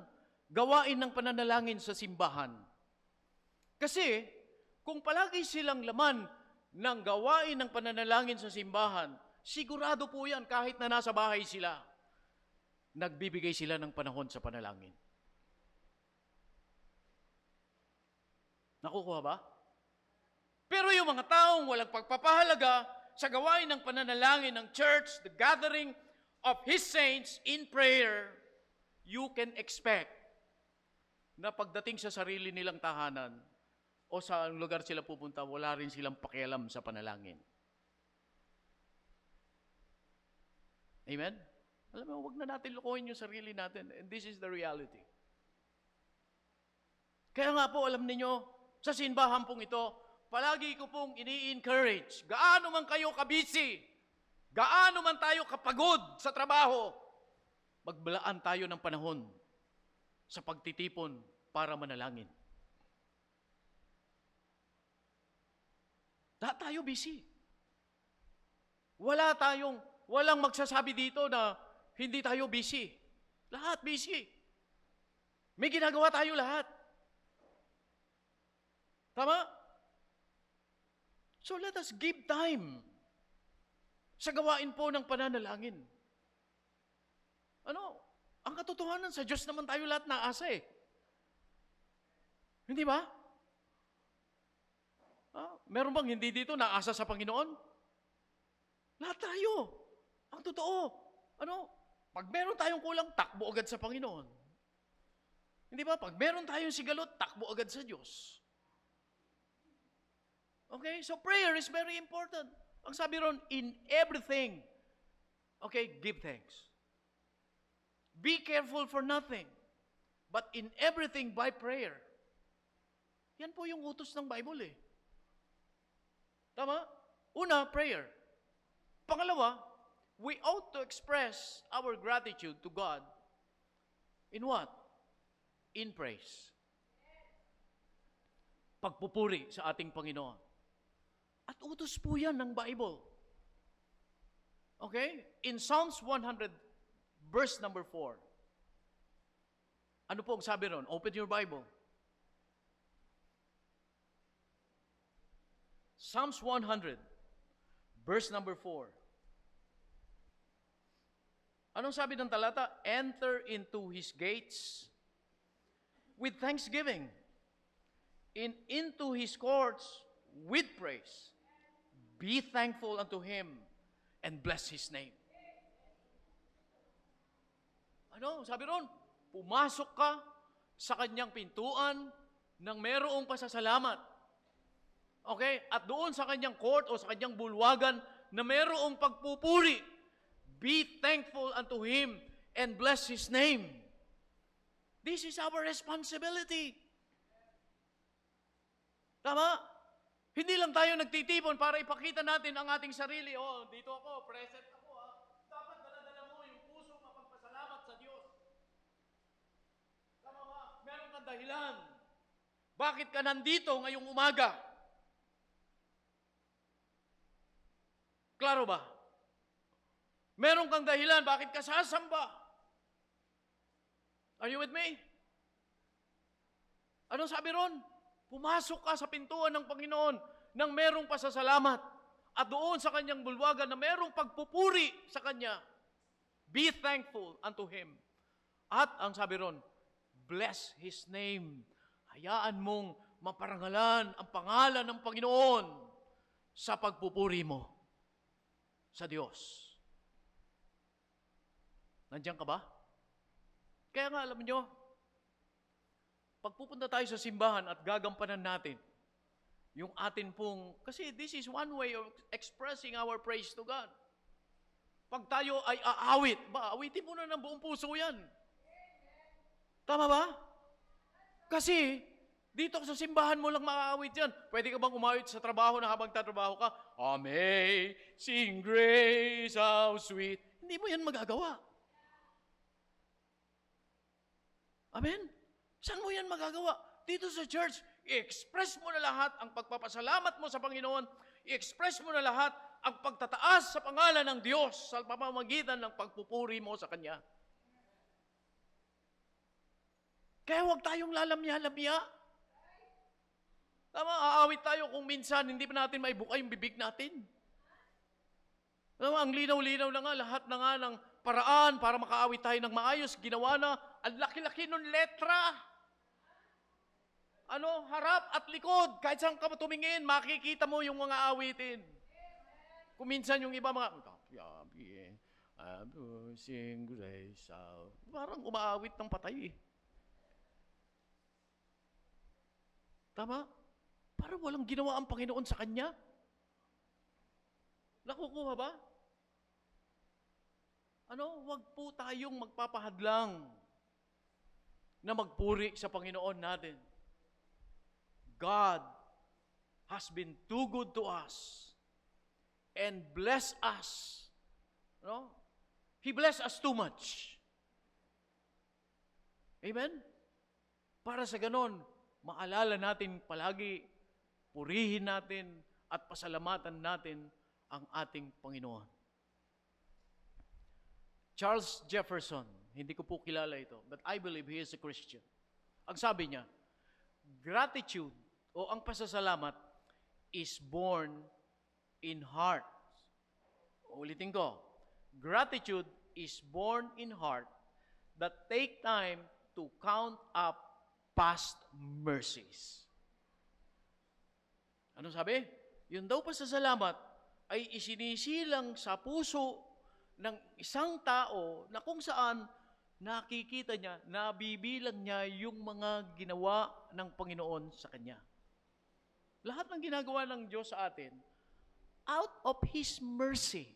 gawain ng pananalangin sa simbahan. Kasi, kung palagi silang laman ng gawain ng pananalangin sa simbahan, sigurado po yan kahit na nasa bahay sila, nagbibigay sila ng panahon sa panalangin. Nakukuha ba? Pero yung mga taong walang pagpapahalaga sa gawain ng pananalangin ng church, the gathering of His saints in prayer, you can expect na pagdating sa sarili nilang tahanan o sa lugar sila pupunta, wala rin silang pakialam sa panalangin. Amen? Alam mo, huwag na natin lukuhin yung sarili natin. And this is the reality. Kaya nga po, alam niyo, sa simbahan pong ito, palagi ko pong ini-encourage, gaano man kayo kabisi, gaano man tayo kapagod sa trabaho, magbalaan tayo ng panahon sa pagtitipon para manalangin. Lahat tayo busy. Walang magsasabi dito na hindi tayo busy. Lahat busy. May ginagawa tayo lahat. Tama? So let us give time sa gawain po ng pananalangin. Ang katotohanan, sa Diyos naman tayo lahat naasa eh. Hindi ba? Meron bang hindi dito naasa sa Panginoon? Lahat tayo. Ang totoo, pag meron tayong kulang, takbo agad sa Panginoon. Hindi ba? Pag meron tayong sigalot, takbo agad sa Diyos. Okay? So prayer is very important. Ang sabi ron, in everything, okay, give thanks. Be careful for nothing, but in everything by prayer. Yan po yung utos ng Bible eh. Tama? Una, prayer. Pangalawa, we ought to express our gratitude to God in what? In praise. Pagpupuri sa ating Panginoon. At utos po yan ng Bible. Okay? In Psalms 100, verse number 4. Ano po ang sabi ron? Open your Bible. Psalms 100, verse number 4. Anong sabi ng talata? Enter into His gates with thanksgiving, into His courts with praise. Be thankful unto Him and bless His name. Ano? Sabi ron, pumasok ka sa kanyang pintuan nang merong pasasalamat. Okay? At doon sa kanyang court o sa kanyang bulwagan na merong pagpupuri. Be thankful unto Him and bless His name. This is our responsibility. Tama? Hindi lang tayo nagtitipon para ipakita natin ang ating sarili. Oh, dito ako, present ako. Dapat dala-dala mo yung puso mapagpasalamat sa Diyos. Tama ba? Meron kang dahilan. Bakit ka nandito ngayong umaga? Klaro ba? Meron kang dahilan. Bakit ka sasamba? Are you with me? Anong sabi ron? Pumasok ka sa pintuan ng Panginoon nang merong pasasalamat at doon sa kanyang bulwagan na merong pagpupuri sa kanya. Be thankful unto Him. At ang sabi ron, bless His name. Hayaan mong maparangalan ang pangalan ng Panginoon sa pagpupuri mo sa Diyos. Nandiyan ka ba? Kaya nga alam niyo, pag pupunta tayo sa simbahan at gagampanan natin, yung atin pong, kasi this is one way of expressing our praise to God. Pag tayo ay aawit, awitin mo na ng buong puso yan. Tama ba? Kasi, dito sa simbahan mo lang maaawit yan. Pwede ka bang umawit sa trabaho na habang tatrabaho ka? Amazing grace, how sweet. Hindi mo yan magagawa. Amen? Saan mo yan magagawa? Dito sa church, i-express mo na lahat ang pagpapasalamat mo sa Panginoon. I-express mo na lahat ang pagtataas sa pangalan ng Diyos sa pamamagitan ng pagpupuri mo sa Kanya. Kaya huwag tayong lalamya-lamya. Tama, aawit tayo kung minsan hindi pa natin maibuka yung bibig natin. Tama, ang linaw-linaw na nga, lahat na nga ng paraan para makaawit tayo ng maayos, ginawa na, ang laki-laki ng letra. Harap at likod. Kahit saan ka tumingin, makikita mo yung mga awitin. Kung minsan yung iba mga, sing grace out. Parang umaawit ng patay eh. Tama? Parang walang ginawa ang Panginoon sa kanya. Nakukuha ba? Wag po tayong magpapahadlang na magpuri sa Panginoon natin. God has been too good to us and bless us. He blessed us too much. Amen? Para sa ganon, maalala natin palagi, purihin natin at pasalamatan natin ang ating Panginoon. Charles Jefferson, hindi ko po kilala ito, but I believe he is a Christian. Ang sabi niya, gratitude o ang pasasalamat is born in heart. Ulitin ko, gratitude is born in heart that take time to count up past mercies. Ano sabi? Yun daw pasasalamat ay isinisilang sa puso ng isang tao na kung saan nakikita niya, nabibilang niya yung mga ginawa ng Panginoon sa kanya. Lahat ng ginagawa ng Diyos sa atin, out of His mercy.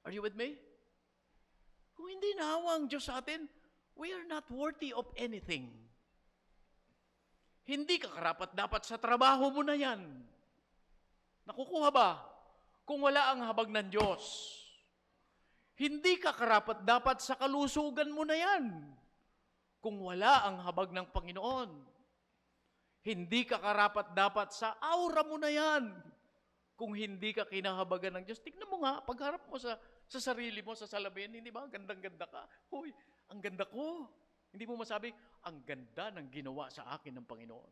Are you with me? Kung hindi naawa ang Diyos sa atin, we are not worthy of anything. Hindi ka karapat-dapat sa trabaho mo na yan. Nakukuha ba? Kung wala ang habag ng Diyos. Hindi ka karapat-dapat sa kalusugan mo na yan. Kung wala ang habag ng Panginoon. Hindi ka karapat-dapat sa aura mo na yan. Kung hindi ka kinahabagan ng Diyos. Tignan mo nga, pagharap mo sa sarili mo, sa salamin, hindi ba? Gandang-ganda ka. Huy, ang ganda ko. Hindi mo masabi, ang ganda ng ginawa sa akin ng Panginoon.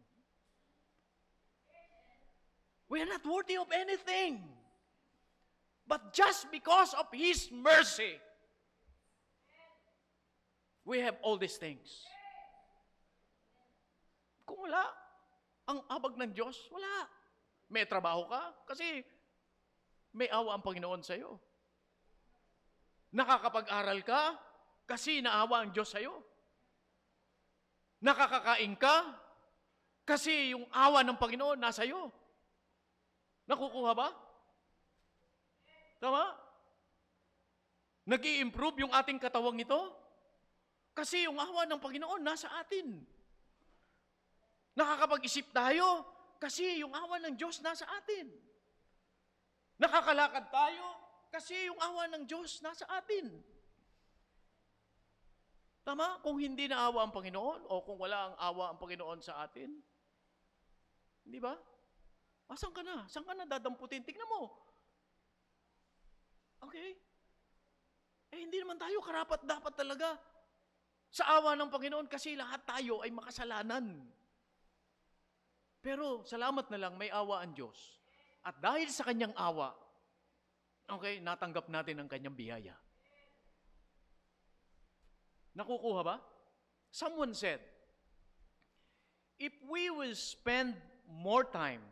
We are not worthy of anything. But just because of His mercy, we have all these things. Kung wala, ang abag ng Diyos, wala. May trabaho ka, kasi may awa ang Panginoon sa iyo. Nakakapag-aral ka, kasi naawa ang Diyos sa iyo. Nakakakain ka, kasi yung awa ng Panginoon nasa iyo. Nakukuha ba? Tama? Nag-i-improve yung ating katawang ito, kasi yung awa ng Panginoon nasa atin. Nakakapag-isip tayo, kasi yung awa ng Diyos nasa atin. Nakakalakad tayo, kasi yung awa ng Diyos nasa atin. Tama? Kung hindi na awa ang Panginoon, o kung wala ang awa ang Panginoon sa atin, hindi ba? Saan ka na? Saan ka na dadamputin? Tignan mo. Okay? Hindi naman tayo karapat-dapat talaga sa awa ng Panginoon kasi lahat tayo ay makasalanan. Pero salamat na lang, may awa ang Diyos. At dahil sa kanyang awa, okay, natanggap natin ang kanyang biyaya. Nakukuha ba? Someone said, if we will spend more time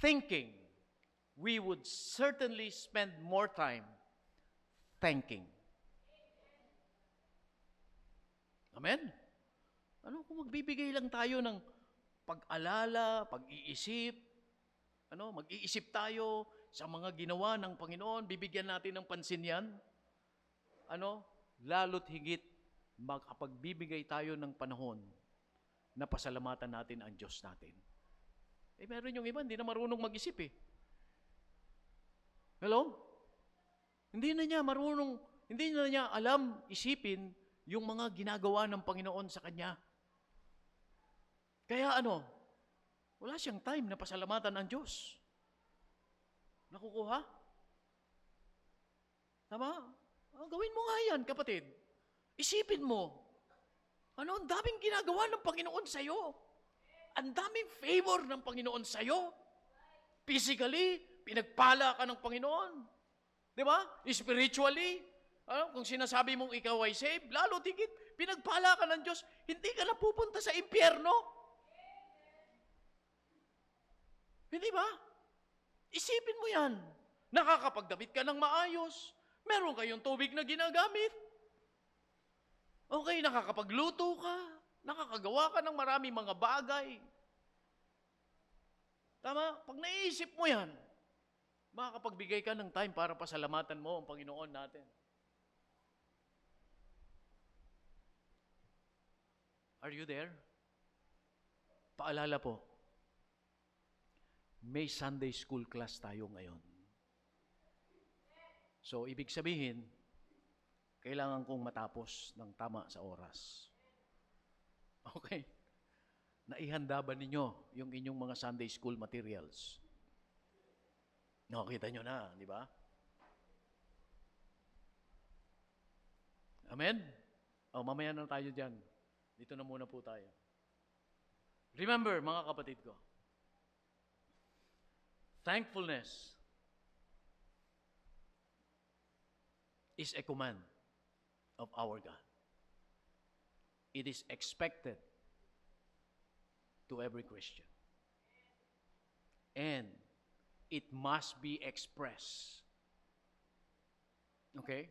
thinking, we would certainly spend more time thanking. Amen? Ano, kung magbibigay lang tayo ng pag-alala, pag-iisip, mag-iisip tayo sa mga ginawa ng Panginoon, bibigyan natin ng pansin yan, lalo't higit makapagbibigay tayo ng panahon na pasalamatan natin ang Diyos natin. Meron yung iba, hindi na marunong mag-isip eh. Hello? Hindi na niya alam isipin yung mga ginagawa ng Panginoon sa kanya. Kaya wala siyang time na pasalamatan ang Diyos. Nakukuha? Tama? Gawin mo nga yan, kapatid. Isipin mo, ang daming ginagawa ng Panginoon sa'yo. Ang daming favor ng Panginoon sa'yo. Physically, pinagpala ka ng Panginoon. Di ba? Spiritually, kung sinasabi mong ikaw ay saved, lalo tigit, pinagpala ka ng Diyos, hindi ka na pupunta sa impyerno. Hindi ba? Isipin mo yan. Nakakapagdamit ka ng maayos. Meron kayong tubig na ginagamit. Okay, nakakapagluto ka. Nakakagawa ka ng maraming mga bagay. Tama? Pag naiisip mo yan, makakapagbigay ka ng time para pasalamatan mo ang Panginoon natin. Are you there? Paalala po, may Sunday school class tayo ngayon. So, ibig sabihin, kailangan kong matapos ng tama sa oras. Okay? Naihanda ba ninyo yung inyong mga Sunday school materials? Nakita nyo na, di ba? Amen? Mamaya na tayo dyan. Dito na muna po tayo. Remember, mga kapatid ko, thankfulness is a command of our God. It is expected to every Christian. And it must be expressed Okay?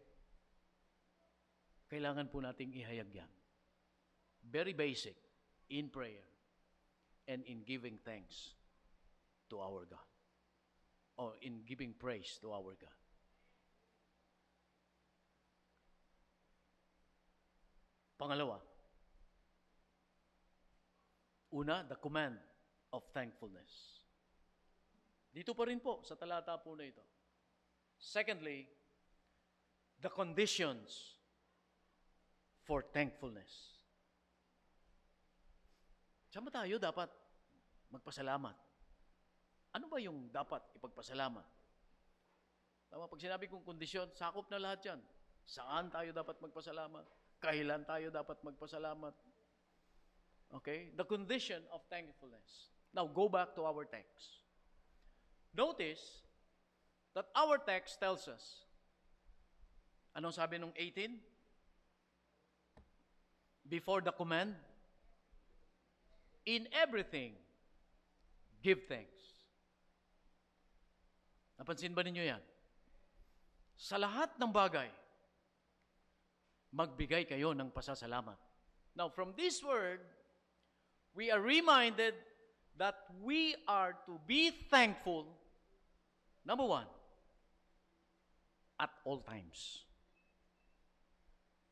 Kailangan po nating ihayag yan. Very basic in prayer and in giving thanks to our God. Or in giving praise to our God. Pangalawa, una, the command of thankfulness. Dito pa rin po, sa talata po na ito. Secondly, the conditions for thankfulness. Saan ba tayo dapat magpasalamat? Ano ba yung dapat ipagpasalamat? Tama, pag sinabi kong kondisyon, sakop na lahat yan. Saan tayo dapat magpasalamat? Kailan tayo dapat magpasalamat? Okay? The condition of thankfulness. Now, go back to our text. Notice that our text tells us, anong sabi nung 18? Before the command, in everything, give thanks. Napansin ba ninyo yan? Sa lahat ng bagay, magbigay kayo ng pasasalamat. Now, from this word, we are reminded that we are to be thankful, number one, at all times.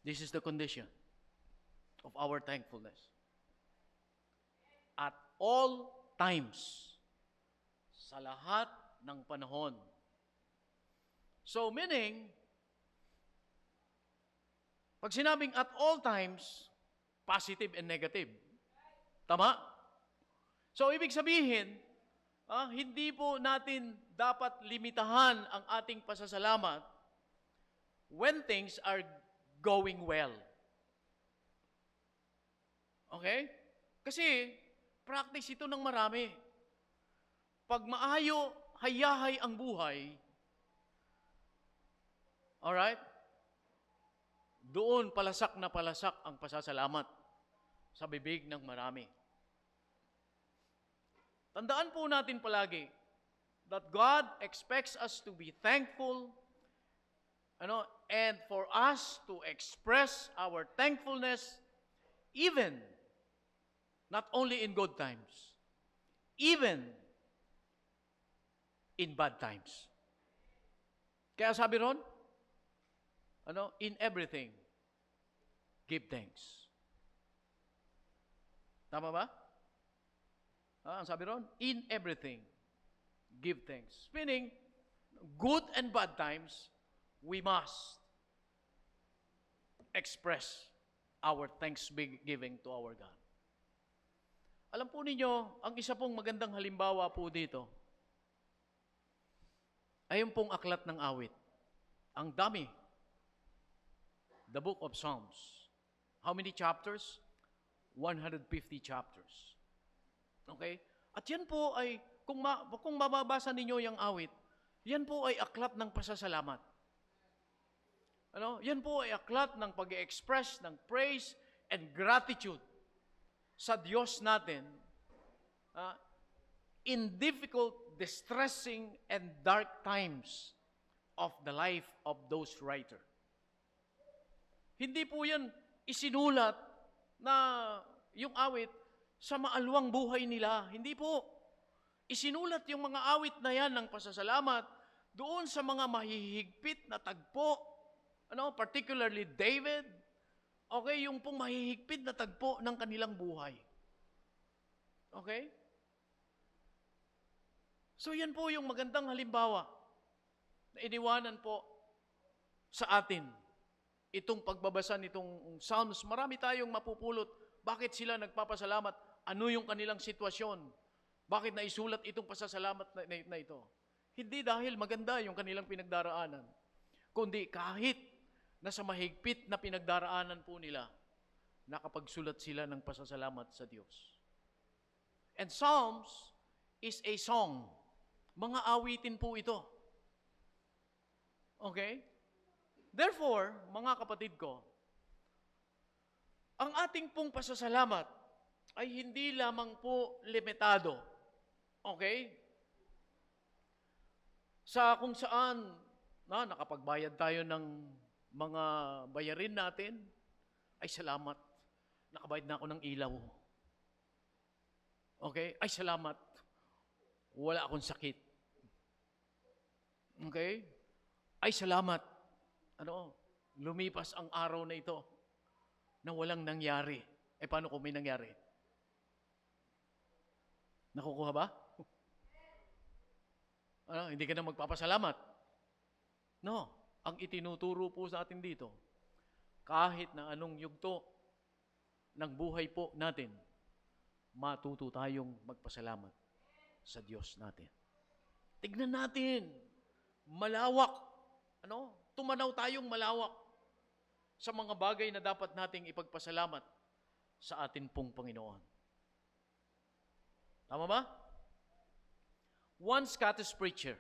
This is the condition of our thankfulness. At all times. Sa lahat ng panahon. So, meaning, pag sinabing at all times, positive and negative. Tama? So, ibig sabihin, hindi po natin dapat limitahan ang ating pasasalamat when things are going well. Okay? Kasi, practice ito ng marami. Pag maayo, hayahay ang buhay, alright? Doon palasak na palasak ang pasasalamat sa bibig ng marami. Tandaan po natin palagi that God expects us to be thankful, and for us to express our thankfulness even, not only in good times, even in bad times. Kaya sabi ron, in everything, give thanks. Tama ba? Ang sabi ron, in everything, give thanks. Meaning, good and bad times, we must express our thanksgiving to our God. Alam po ninyo, ang isa pong magandang halimbawa po dito, ay yung pong aklat ng awit. Ang dami. The book of Psalms. How many chapters? 150 chapters. Okay? At yan po ay, kung mababasa ninyo yung awit, yan po ay aklat ng pasasalamat. Yan po ay aklat ng pag-express ng praise and gratitude sa Diyos natin in difficult, distressing, and dark times of the life of those writers. Hindi po yan isinulat na yung awit sa maalwang buhay nila. Hindi po. Isinulat yung mga awit na yan ng pasasalamat doon sa mga mahihigpit na tagpo. Particularly David. Okay, yung pong mahihigpit na tagpo ng kanilang buhay. Okay? So yan po yung magandang halimbawa na iniwanan po sa atin. Itong pagbabasa nitong Psalms, marami tayong mapupulot. Bakit sila nagpapasalamat? Ano yung kanilang sitwasyon? Bakit naisulat itong pasasalamat na ito? Hindi dahil maganda yung kanilang pinagdaraanan, kundi kahit nasa mahigpit na pinagdaraanan po nila, nakapagsulat sila ng pasasalamat sa Diyos. And Psalms is a song. Mga awitin po ito. Okay? Therefore, mga kapatid ko, ang ating pong pasasalamat ay hindi lamang po limitado. Okay? Sa kung saan nakapagbayad tayo ng mga bayarin natin. Ay, salamat. Nakabayad na ako ng ilaw. Okay? Ay, salamat. Wala akong sakit. Okay? Ay, salamat. Lumipas ang araw na ito na walang nangyari. Paano kung may nangyari? Nakukuha ba? Hindi ka na magpapasalamat? No. Ang itinuturo po sa atin dito, kahit na anong yugto ng buhay po natin, matuto tayong magpasalamat sa Diyos natin. Tignan natin, malawak. Tumanaw tayong malawak sa mga bagay na dapat nating ipagpasalamat sa atin pong Panginoon. Tama ba? One Scottish preacher.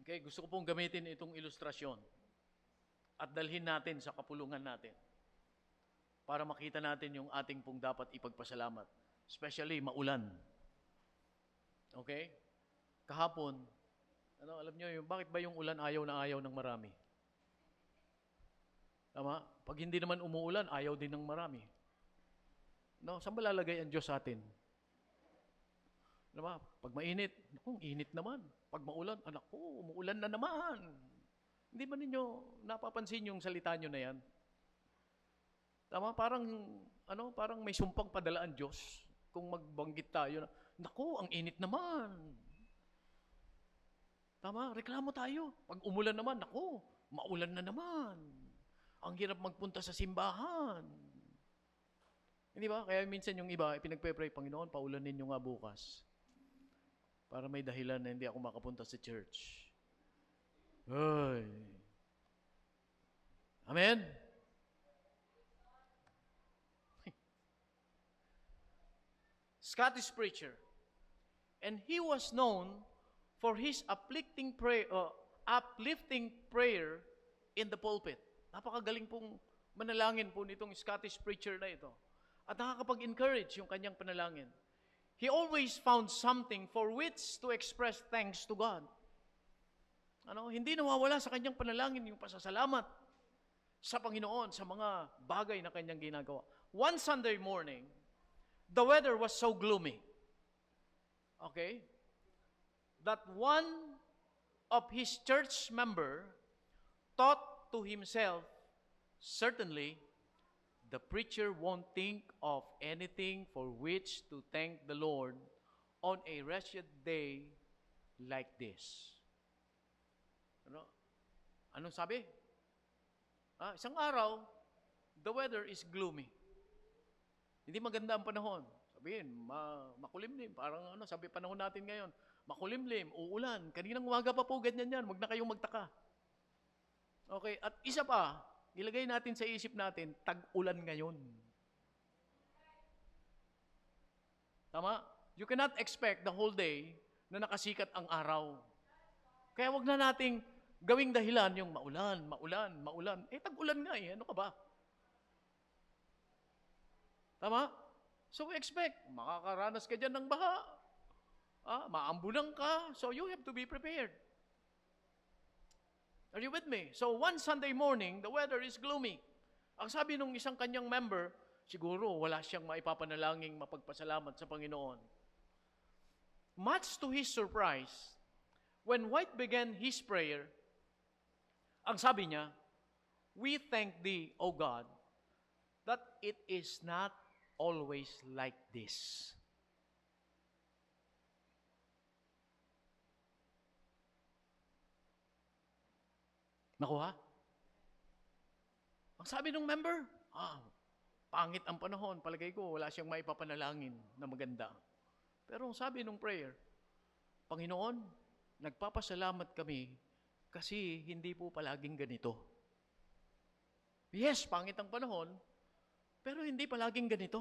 Okay, gusto ko pong gamitin itong ilustrasyon at dalhin natin sa kapulungan natin para makita natin yung ating pong dapat ipagpasalamat. Especially maulan. Okay? Kahapon, alam nyo, bakit ba yung ulan ayaw na ayaw ng marami? Tama? Pag hindi naman umuulan, ayaw din ng marami. Saan ba lalagay ang Diyos sa atin? Tama? Pag mainit, init naman. Pag maulan, umuulan na naman. Hindi ba ninyo napapansin yung salita nyo na yan? Tama? Parang may sumpang padala ang Diyos kung magbanggit tayo na, ang init naman. Tama? Reklamo tayo. Pag umulan naman, maulan na naman. Ang hirap magpunta sa simbahan. Hindi ba? Kaya minsan yung iba, pinagpe-pray, Panginoon, paulanin nyo nga bukas. Para may dahilan na hindi ako makapunta sa church. Ay. Amen? Scottish preacher. And he was known for his uplifting prayer in the pulpit. Napakagaling pong manalangin po nitong Scottish preacher na ito. At nakakapag-encourage yung kanyang panalangin. He always found something for which to express thanks to God. Hindi nawawala sa kanyang panalangin yung pasasalamat sa Panginoon sa mga bagay na kanyang ginagawa. One Sunday morning, the weather was so gloomy. Okay? That one of his church member thought to himself, certainly, the preacher won't think of anything for which to thank the Lord on a wretched day like this. Anong sabi? Isang araw, the weather is gloomy. Hindi maganda ang panahon. Sabihin, makulimlim. Parang sabi panahon natin ngayon, makulimlim, uulan. Kaninang umaga pa po, ganyan yan. Huwag na kayong magtaka. Okay, at isa pa, ilagay natin sa isip natin, tag-ulan ngayon. Tama? You cannot expect the whole day na nakasikat ang araw. Kaya wag na nating gawing dahilan yung maulan. Tag-ulan nga eh. Ano ka ba? Tama? So we expect, makakaranas ka dyan ng baha. Maambunan ka. So you have to be prepared. Are you with me? So one Sunday morning, the weather is gloomy. Ang sabi nung isang kanyang member, siguro wala siyang maipapanalangin mapagpasalamat sa Panginoon. Much to his surprise, when White began his prayer, ang sabi niya, we thank thee, O God, that it is not always like this. Nakuha? Ang sabi ng member, pangit ang panahon. Palagay ko, wala siyang maipapanalangin na maganda. Pero ang sabi ng prayer, Panginoon, nagpapasalamat kami kasi hindi po palaging ganito. Yes, pangit ang panahon, pero hindi palaging ganito.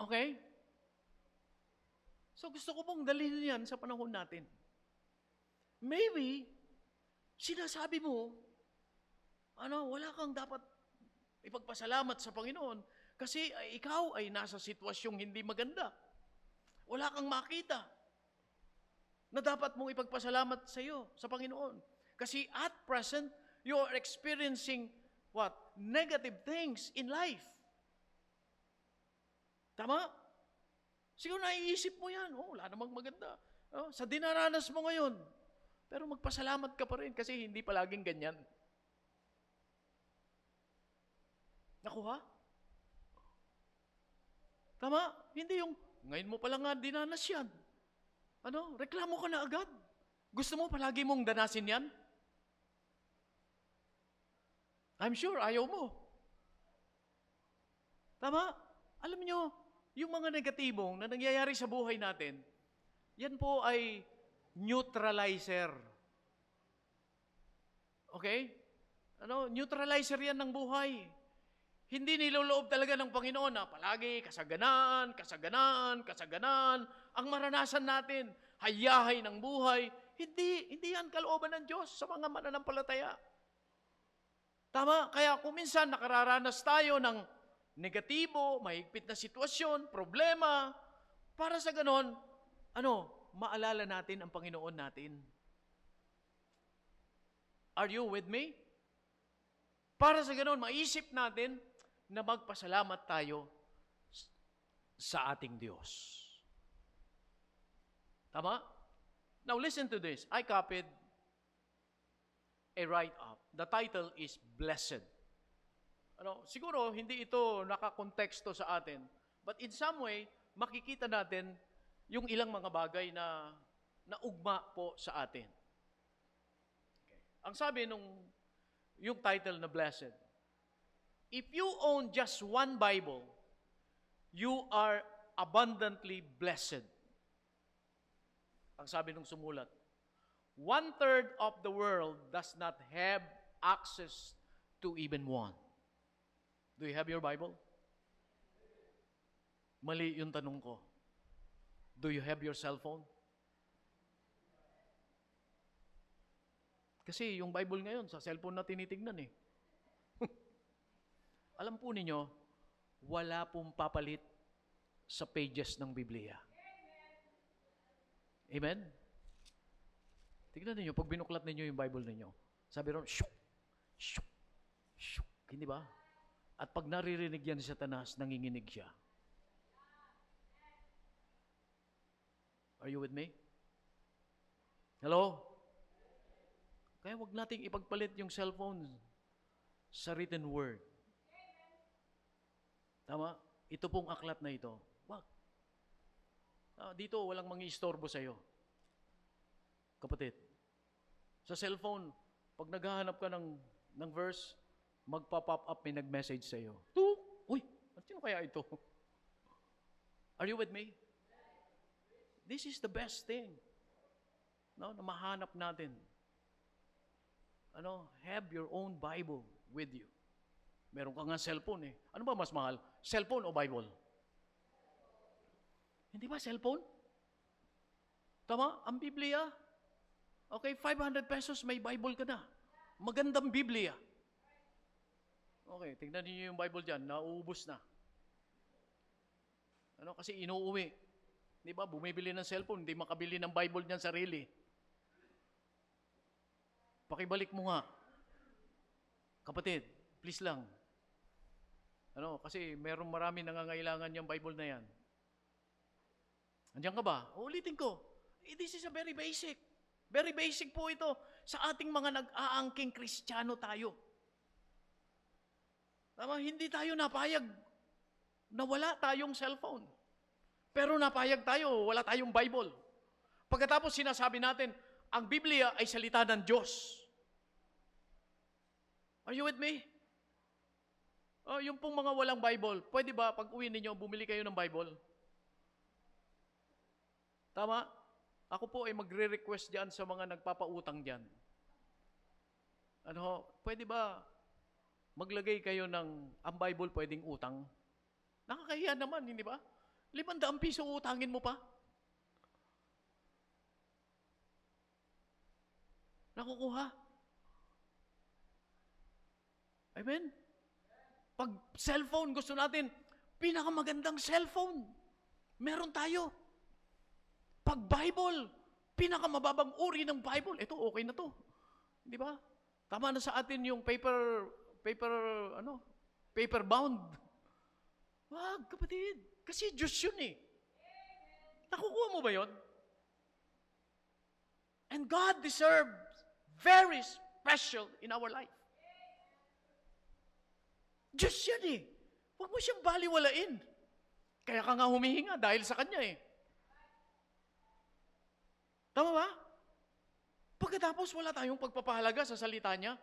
Okay? So gusto ko pong dalhin yan sa panahon natin. Maybe, sinasabi mo, wala kang dapat ipagpasalamat sa Panginoon kasi ikaw ay nasa sitwasyong hindi maganda. Wala kang makita. na dapat mong ipagpasalamat sa iyo, sa Panginoon. Kasi at present, you are experiencing what? Negative things in life. Tama? Siguro naiisip mo yan, wala namang maganda. Sa dinaranas mo ngayon. Pero magpasalamat ka pa rin kasi hindi palaging ganyan. Nakuha? Tama? Hindi yung, ngayon mo pala nga dinanas yan. Reklamo ka na agad. Gusto mo palagi mong danasin yan? I'm sure, ayaw mo. Tama? Alam nyo, yung mga negatibong na nangyayari sa buhay natin, yan po ay neutralizer. Okay? Neutralizer yan ng buhay. Hindi niloloob talaga ng Panginoon na palagi kasaganaan, kasaganaan, kasaganaan ang maranasan natin. Hayahay ng buhay. Hindi yan kalooban ng Diyos sa mga mananampalataya. Tama? Kaya kung minsan nakararanas tayo ng negatibo, mahigpit na sitwasyon, problema, para sa ganon, maalala natin ang Panginoon natin. Are you with me? Para sa ganon, maisip natin na magpasalamat tayo sa ating Diyos. Tama? Now listen to this. I copied a write-up. The title is Blessed. Siguro hindi ito nakakonteksto sa atin, but in some way, makikita natin yung ilang mga bagay na ugma po sa atin. Okay. Ang sabi yung title na Blessed, if you own just one Bible, you are abundantly blessed. Ang sabi nung sumulat, 1/3 of the world does not have access to even one. Do you have your Bible? Mali yung tanong ko. Do you have your cell phone? Kasi yung Bible ngayon, sa cellphone na tinitignan eh. Alam po ninyo, wala pong papalit sa pages ng Biblia. Amen? Tignan ninyo, pag binuklat ninyo yung Bible ninyo, sabi ron, shuk, shuk, shuk. Hindi ba? At pag naririnig yan si Satanas, nanginginig siya. Are you with me? Hello? Kaya wag nating ipagpalit yung cellphone sa written word. Tama? Ito pong aklat na ito. Wag. Dito, walang mangi-istorbo sa'yo. Kapatid, sa cellphone, pag naghahanap ka ng verse, magpa-pop up, may nag-message sa'yo. Uy, sino kaya ito? Are you with me? This is the best thing. Na mahanap natin. Have your own Bible with you. Meron ka nga cellphone eh. Ano ba mas mahal? Cellphone o Bible? Hindi ba cellphone? Tama? Ang Biblia. Okay, 500 pesos may Bible ka na. Magandang Biblia. Okay, tingnan niyo yung Bible dyan. Nauubos na. Kasi inuuwi. Di ba? Bumibili ng cellphone, hindi makabili ng Bible niyan sarili. Pakibalik mo nga. Kapatid, please lang. Kasi merong marami nangangailangan yung Bible na yan. Andiyan ka ba? Ulitin ko. This is a very basic. Very basic po ito sa ating mga nag-aangking Kristiyano tayo. Tama, hindi tayo napayag na wala tayong cellphone. Pero napayag tayo, wala tayong Bible. Pagkatapos sinasabi natin, ang Biblia ay salita ng Diyos. Are you with me? Yung pong mga walang Bible, pwede ba pag uwi ninyo, bumili kayo ng Bible? Tama? Ako po ay magre-request dyan sa mga nagpapautang dyan. Pwede ba maglagay kayo ang Bible pwedeng utang? Nakakahiya naman, hindi ba? 500 piso utangin mo pa. Nakukuha. Amen? Pag cellphone, gusto natin, pinakamagandang cellphone. Meron tayo. Pag Bible, Pinakamababang uri ng Bible. Ito, okay na to. Di ba? Tama na sa atin yung paper bound. Wag, kapatid. Kasi Diyos yun eh. Nakukuha mo ba yun? And God deserves very special in our life. Diyos yan eh. Huwag mo siyang baliwalain. Kaya ka nga humihinga dahil sa Kanya eh. Tama ba? Pagkatapos wala tayong pagpapahalaga sa salita niya.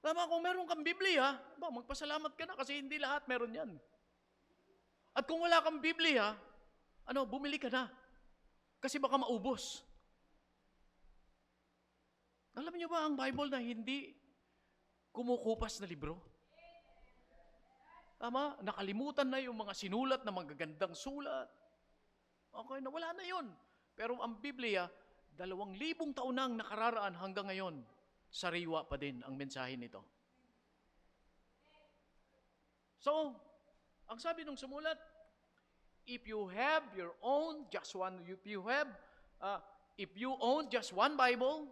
Tama, kung meron kang Biblia, magpasalamat ka na kasi hindi lahat meron yan. At kung wala kang Biblia, bumili ka na. Kasi baka maubos. Alam niyo ba ang Bible na hindi kumukupas na libro? Tama, nakalimutan na yung mga sinulat na magagandang sulat. Okay, nawala na yun. Pero ang Biblia, 2,000 taon nang nakararaan hanggang ngayon, sariwa pa din ang mensahe nito. So, ang sabi nung sumulat, if you own just one Bible,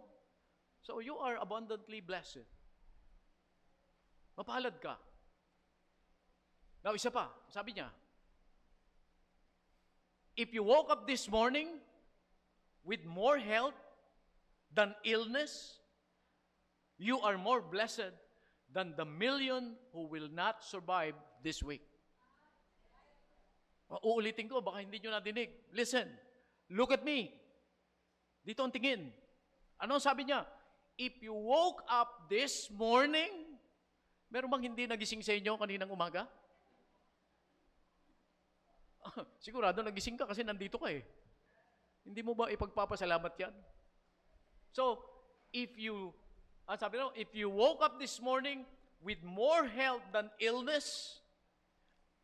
so you are abundantly blessed. Mapalad ka. Now, isa pa, sabi niya, if you woke up this morning with more health than illness, you are more blessed than the million who will not survive this week. Uulitin ko, baka hindi nyo nadinig. Listen, look at me. Dito ang tingin. Ano sabi niya? If you woke up this morning, meron bang hindi nagising sa inyo kaninang umaga? Sigurado nagising ka kasi nandito ka eh. Hindi mo ba ipagpapasalamat yan? So, if you woke up this morning with more health than illness,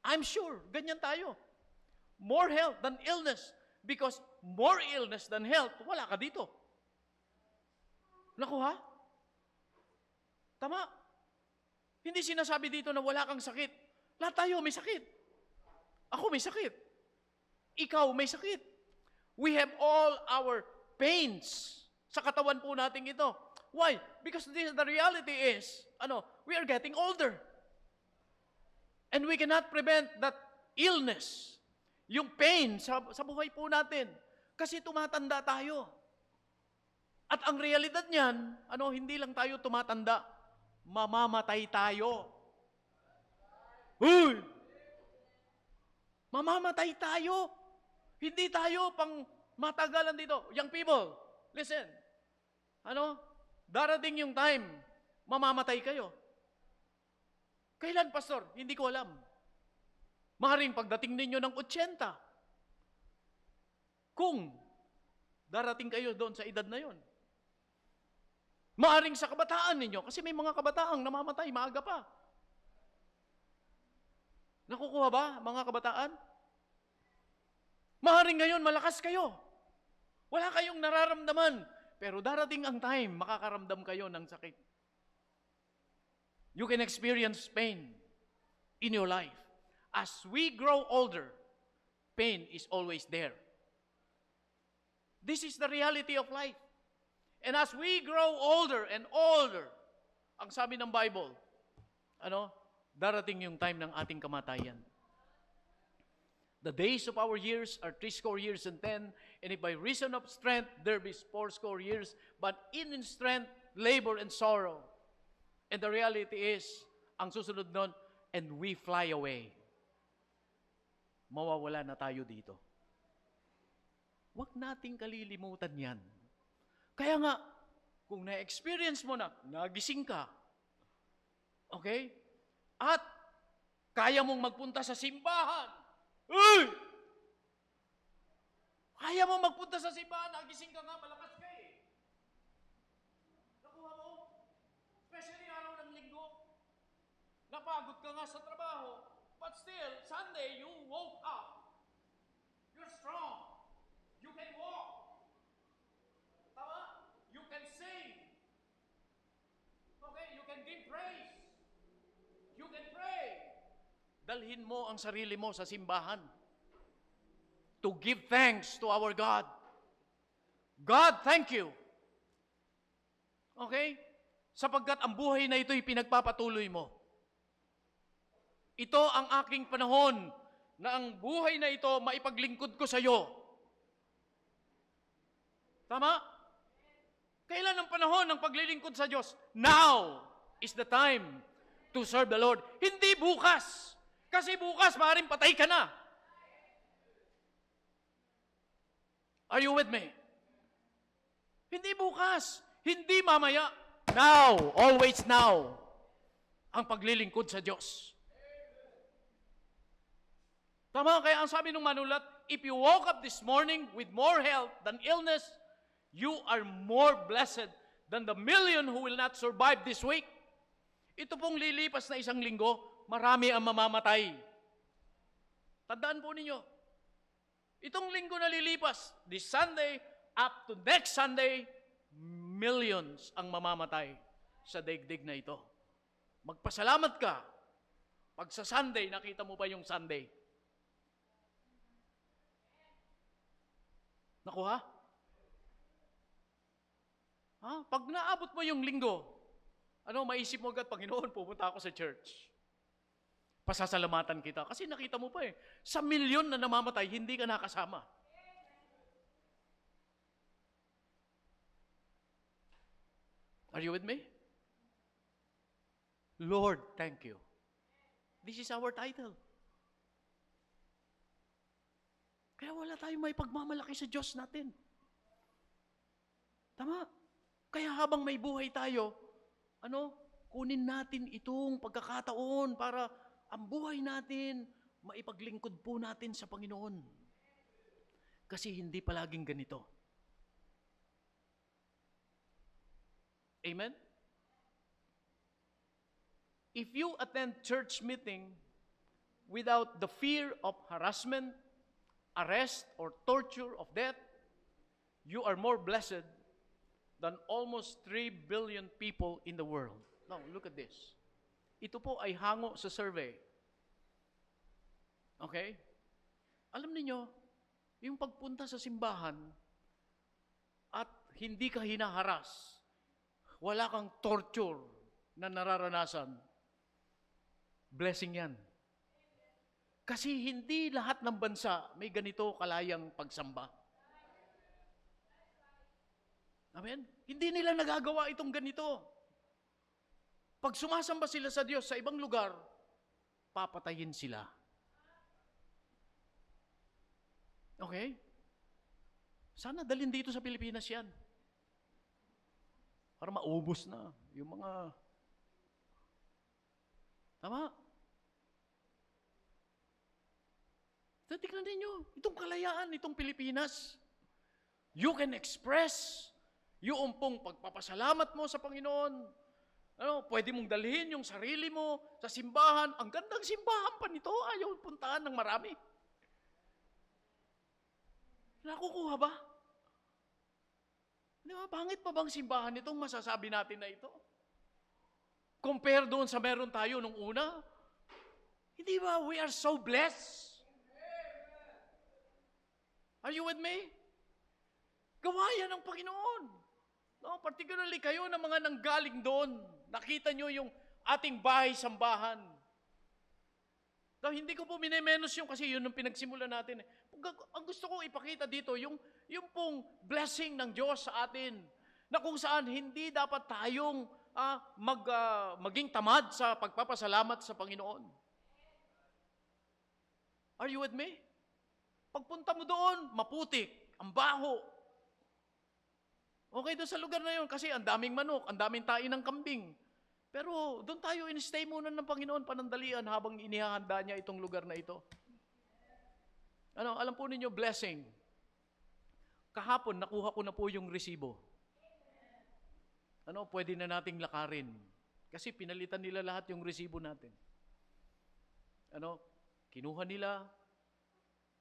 I'm sure, ganyan tayo. More health than illness. Because more illness than health, wala ka dito. Nakuha? Tama. Hindi sinasabi dito na wala kang sakit. Lahat tayo may sakit. Ako may sakit. Ikaw may sakit. We have all our pains sa katawan po natin ito. Why? Because the reality is, we are getting older. And we cannot prevent that illness, yung pain sa buhay po natin. Kasi tumatanda tayo. At ang realidad niyan, hindi lang tayo tumatanda, mamamatay tayo. Huy! Mamamatay tayo. Hindi tayo pang matagalan dito. Young people, listen. Darating yung time, mamamatay kayo. Kailan, Pastor? Hindi ko alam. Maaaring pagdating ninyo ng 80. Kung darating kayo doon sa edad na yon. Maaaring sa kabataan ninyo, kasi may mga kabataang namamatay, maaga pa. Nakukuha ba, mga kabataan? Maaaring ngayon, malakas kayo. Wala kayong nararamdaman. Pero darating ang time, makakaramdam kayo ng sakit. You can experience pain in your life. As we grow older, pain is always there. This is the reality of life. And as we grow older and older, ang sabi ng Bible, darating yung time ng ating kamatayan. The days of our years are 80 years and 10, and if by reason of strength there be 80 years, but in strength, labor and sorrow. And the reality is, ang susunod nun, and we fly away. Mawawala na tayo dito. Huwag nating kalilimutan yan. Kaya nga, kung na-experience mo na, nagising ka, okay? At kaya mong magpunta sa simbahan. Uy! Kaya mong magpunta sa simbahan, nagising ka nga, malakas ka eh. Nakuha mo? Especially araw ng linggo. Napagod ka nga sa trabaho, but still, Sunday, you woke up. You're strong. You can walk. Tama? You can sing. Okay? You can give praise. You can pray. Dalhin mo ang sarili mo sa simbahan. to give thanks to our God. God, thank you. Okay? Sapagkat ang buhay na ito'y pinagpapatuloy mo. Ito ang aking panahon na ang buhay na ito maipaglingkod ko sa iyo. Tama? Kailan ang panahon ng paglilingkod sa Diyos? Now is the time to serve the Lord. Hindi bukas. Kasi bukas, maaaring patay ka na. Are you with me? Hindi bukas. Hindi mamaya. Now, always now, ang paglilingkod sa Diyos. Tama, kaya ang sabi ng manulat, if you woke up this morning with more health than illness, you are more blessed than the million who will not survive this week. Ito pong lilipas na isang linggo, marami ang mamamatay. Tandaan po ninyo, itong linggo na lilipas, this Sunday up to next Sunday, millions ang mamamatay sa daigdig na ito. Magpasalamat ka. Pag sa Sunday, nakita mo pa yung Sunday. Nakuha? Pag naabot mo yung linggo, maisip mo agad, Panginoon, pupunta ako sa church. Pasasalamatan kita. Kasi nakita mo pa sa milyon na namamatay, hindi ka nakasama. Are you with me? Lord, thank you. This is our title. Kaya wala tayong may pagmamalaki sa Diyos natin. Tama? Kaya habang may buhay tayo, kunin natin itong pagkakataon para ang buhay natin, maipaglingkod po natin sa Panginoon. Kasi hindi palaging ganito. Amen? If you attend church meeting without the fear of harassment, arrest, or torture of death, you are more blessed than almost 3 billion people in the world. Now, look at this. Ito po ay hango sa survey. Okay? Alam niyo, yung pagpunta sa simbahan at hindi ka hinaharas, wala kang torture na nararanasan, blessing yan. Kasi hindi lahat ng bansa may ganito kalayang pagsamba. Amen? Hindi nila nagagawa itong ganito. Pag sumasamba sila sa Diyos sa ibang lugar, papatayin sila. Okay? Sana dalhin dito sa Pilipinas yan. Para maubos na yung mga... Tama? So, tignan ninyo, itong kalayaan, itong Pilipinas. You can express yung pong pagpapasalamat mo sa Panginoon. Pwede mong dalhin yung sarili mo sa simbahan. Ang gandang simbahan pa nito, ayaw puntahan ng marami. Nakukuha ba? Di ba, pangit pa bang simbahan itong masasabi natin na ito? Compare doon sa meron tayo nung una. Hindi ba, we are so blessed. Are you with me? Gawa yan ng Panginoon. Particularly kayo na mga nanggaling doon. Nakita nyo yung ating bahay-sambahan. Hindi ko po minemenos yung kasi yun ang pinagsimula natin. Ang gusto ko ipakita dito, yung pong blessing ng Diyos sa atin, na kung saan hindi dapat tayong maging tamad sa pagpapasalamat sa Panginoon. Are you with me? Pagpunta mo doon, maputik, ang baho. Okay doon sa lugar na yun kasi ang daming manok, ang daming tain ng kambing. Pero doon tayo in-stay muna ng Panginoon panandalian habang inihahanda niya itong lugar na ito. Alam po ninyo, blessing. Kahapon, nakuha ko na po yung resibo. Pwede na nating lakarin. Kasi pinalitan nila lahat yung resibo natin. Kinuha nila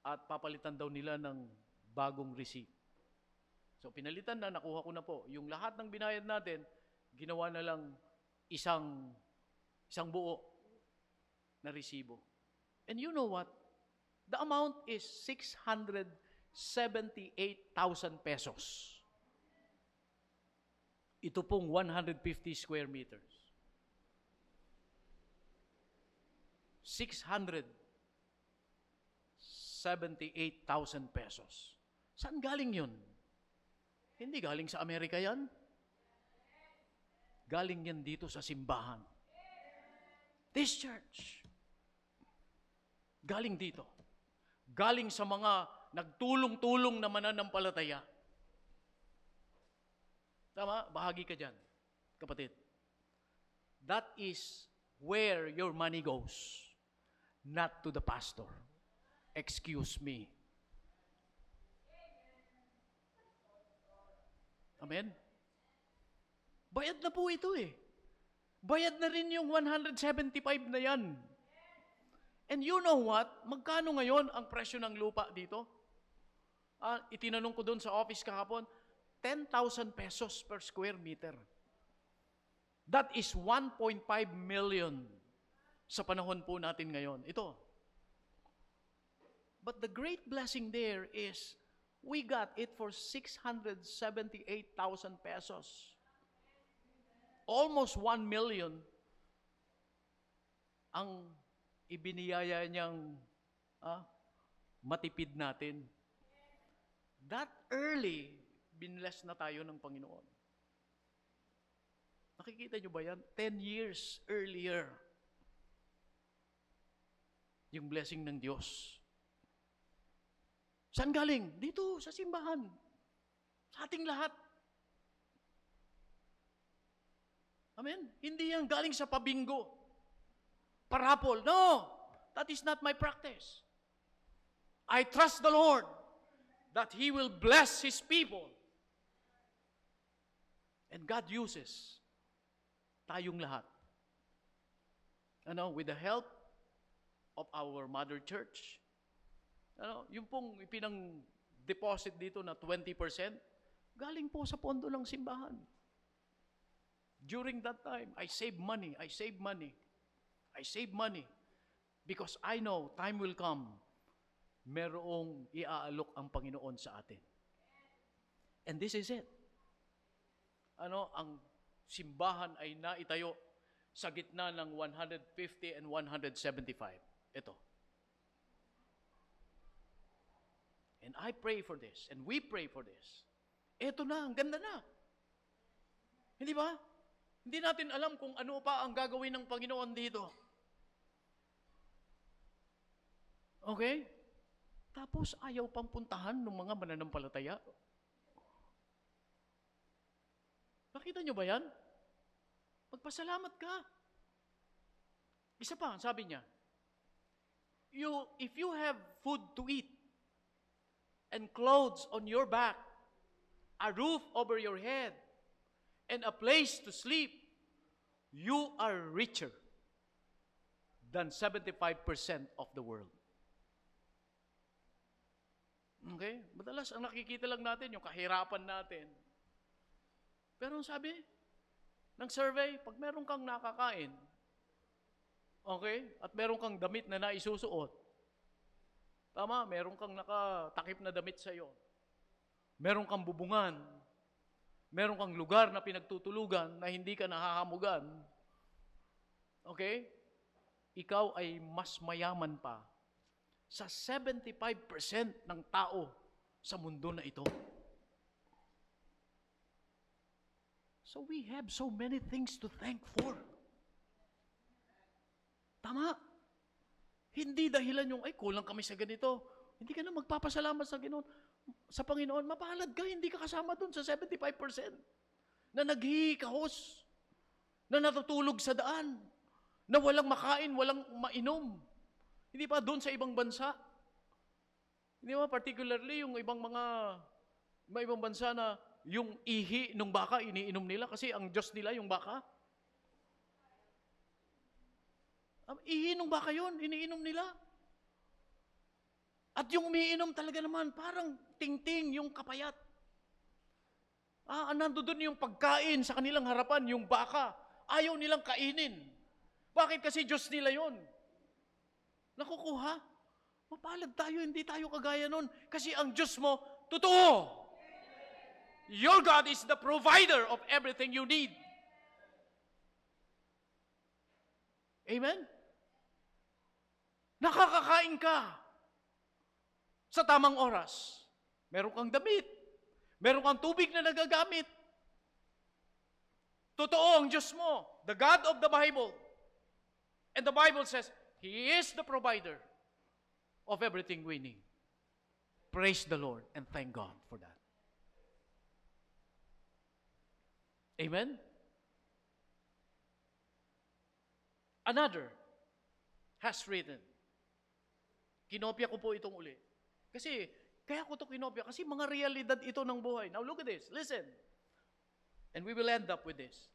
at papalitan daw nila ng bagong receipt. So, pinalitan na, nakuha ko na po. Yung lahat ng binayad natin, ginawa na lang isang buo na resibo. And you know what? The amount is 678,000 pesos. Ito pong 150 square meters. 678,000 pesos. Saan galing yun? Hindi galing sa Amerika yan. Galing yan dito sa simbahan. This church. Galing dito. Galing sa mga nagtulong-tulong na mananampalataya. Tama? Bahagi ka dyan, kapatid. That is where your money goes. Not to the pastor. Excuse me. Amen? Bayad na po ito eh. Bayad na rin yung 175 na yan. And you know what? Magkano ngayon ang presyo ng lupa dito? Itinanong ko doon sa office kahapon, 10,000 pesos per square meter. That is 1.5 million sa panahon po natin ngayon. Ito. But the great blessing there is we got it for 678,000 pesos. Almost 1 million ang ibiniyaya niyang matipid natin. That early, binless na tayo ng Panginoon. Nakikita niyo ba yan? 10 years earlier, yung blessing ng Diyos. Saan galing? Dito, sa simbahan. Sa ating lahat. Amen? Hindi yan galing sa pabingo. Parapol. No! That is not my practice. I trust the Lord that He will bless His people. And God uses tayong lahat. With the help of our mother church, yung pong ipinang-deposit dito na 20%, galing po sa pondo ng simbahan. During that time, I save money. Because I know time will come, merong iaalok ang Panginoon sa atin. And this is it. Ang simbahan ay naitayo sa gitna ng 150 and 175. Ito. And I pray for this, and we pray for this. Ito na, ang ganda na. Hindi ba? Hindi natin alam kung ano pa ang gagawin ng Panginoon dito. Okay? Tapos ayaw pang puntahan ng mga mananampalataya. Nakita nyo ba yan? Magpasalamat ka. Isa pa, sabi niya, if you have food to eat, and clothes on your back, a roof over your head, and a place to sleep, you are richer than 75% of the world. Okay? Madalas, ang nakikita lang natin, yung kahirapan natin. Pero ang sabi ng survey, pag meron kang nakakain, okay, at meron kang damit na naisusuot, tama, meron kang nakatakip na damit sa iyo, meron kang bubungan, meron kang lugar na pinagtutulugan na hindi ka nahahamugan, okay, ikaw ay mas mayaman pa sa 75% ng tao sa mundo na ito. So we have so many things to thank for. Tama? Hindi dahilan yung, kulang kami sa ganito. Hindi ka na magpapasalamat sa Ginoon. Sa Panginoon, mapalad ka, hindi ka kasama dun sa 75% na naghihikahos, na natutulog sa daan, na walang makain, walang mainom. Hindi pa doon sa ibang bansa. Hindi ba, particularly yung may ibang bansa na yung ihi ng baka, iniinom nila kasi ang Diyos nila yung baka. Ihi ng baka yun, iniinom nila. At yung umiinom talaga naman, parang ting-ting yung kapayat. Nando doon yung pagkain sa kanilang harapan, yung baka. Ayaw nilang kainin. Bakit? Kasi Diyos nila yun. Nakukuha. Mapalad tayo, hindi tayo kagaya nun. Kasi ang Diyos mo, totoo. Your God is the provider of everything you need. Amen? Nakakakain ka sa tamang oras. Meron kang damit. Meron kang tubig na nagagamit. Totoo ang Diyos mo, the God of the Bible. And the Bible says, He is the provider of everything we need. Praise the Lord and thank God for that. Amen? Another has written. Kinopya ko po itong uli. Kasi, kaya ko ito kinopya, kasi mga realidad ito ng buhay. Now look at this, listen. And we will end up with this.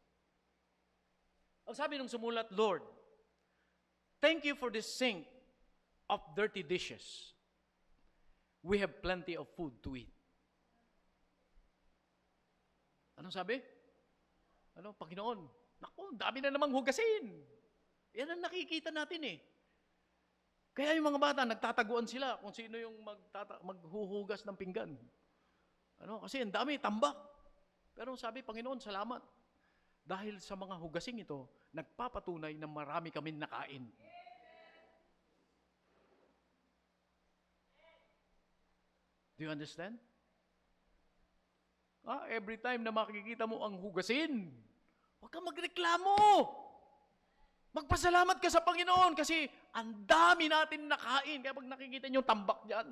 Ang sabi nung sumulat, Lord, thank you for this sink of dirty dishes. We have plenty of food to eat. Anong sabi? Panginoon, naku, dami na namang hugasin. Yan ang nakikita natin eh. Kaya yung mga bata, nagtataguan sila kung sino yung maghuhugas ng pinggan. Kasi ang dami, tambak. Pero sabi, Panginoon, salamat. Dahil sa mga hugasing ito, nagpapatunay na marami kaming nakain. Do you understand? Every time na makikita mo ang hugasin, huwag kang magreklamo. Magpasalamat ka sa Panginoon kasi ang dami natin nakain. Kaya pag nakikita niyo tambak dyan,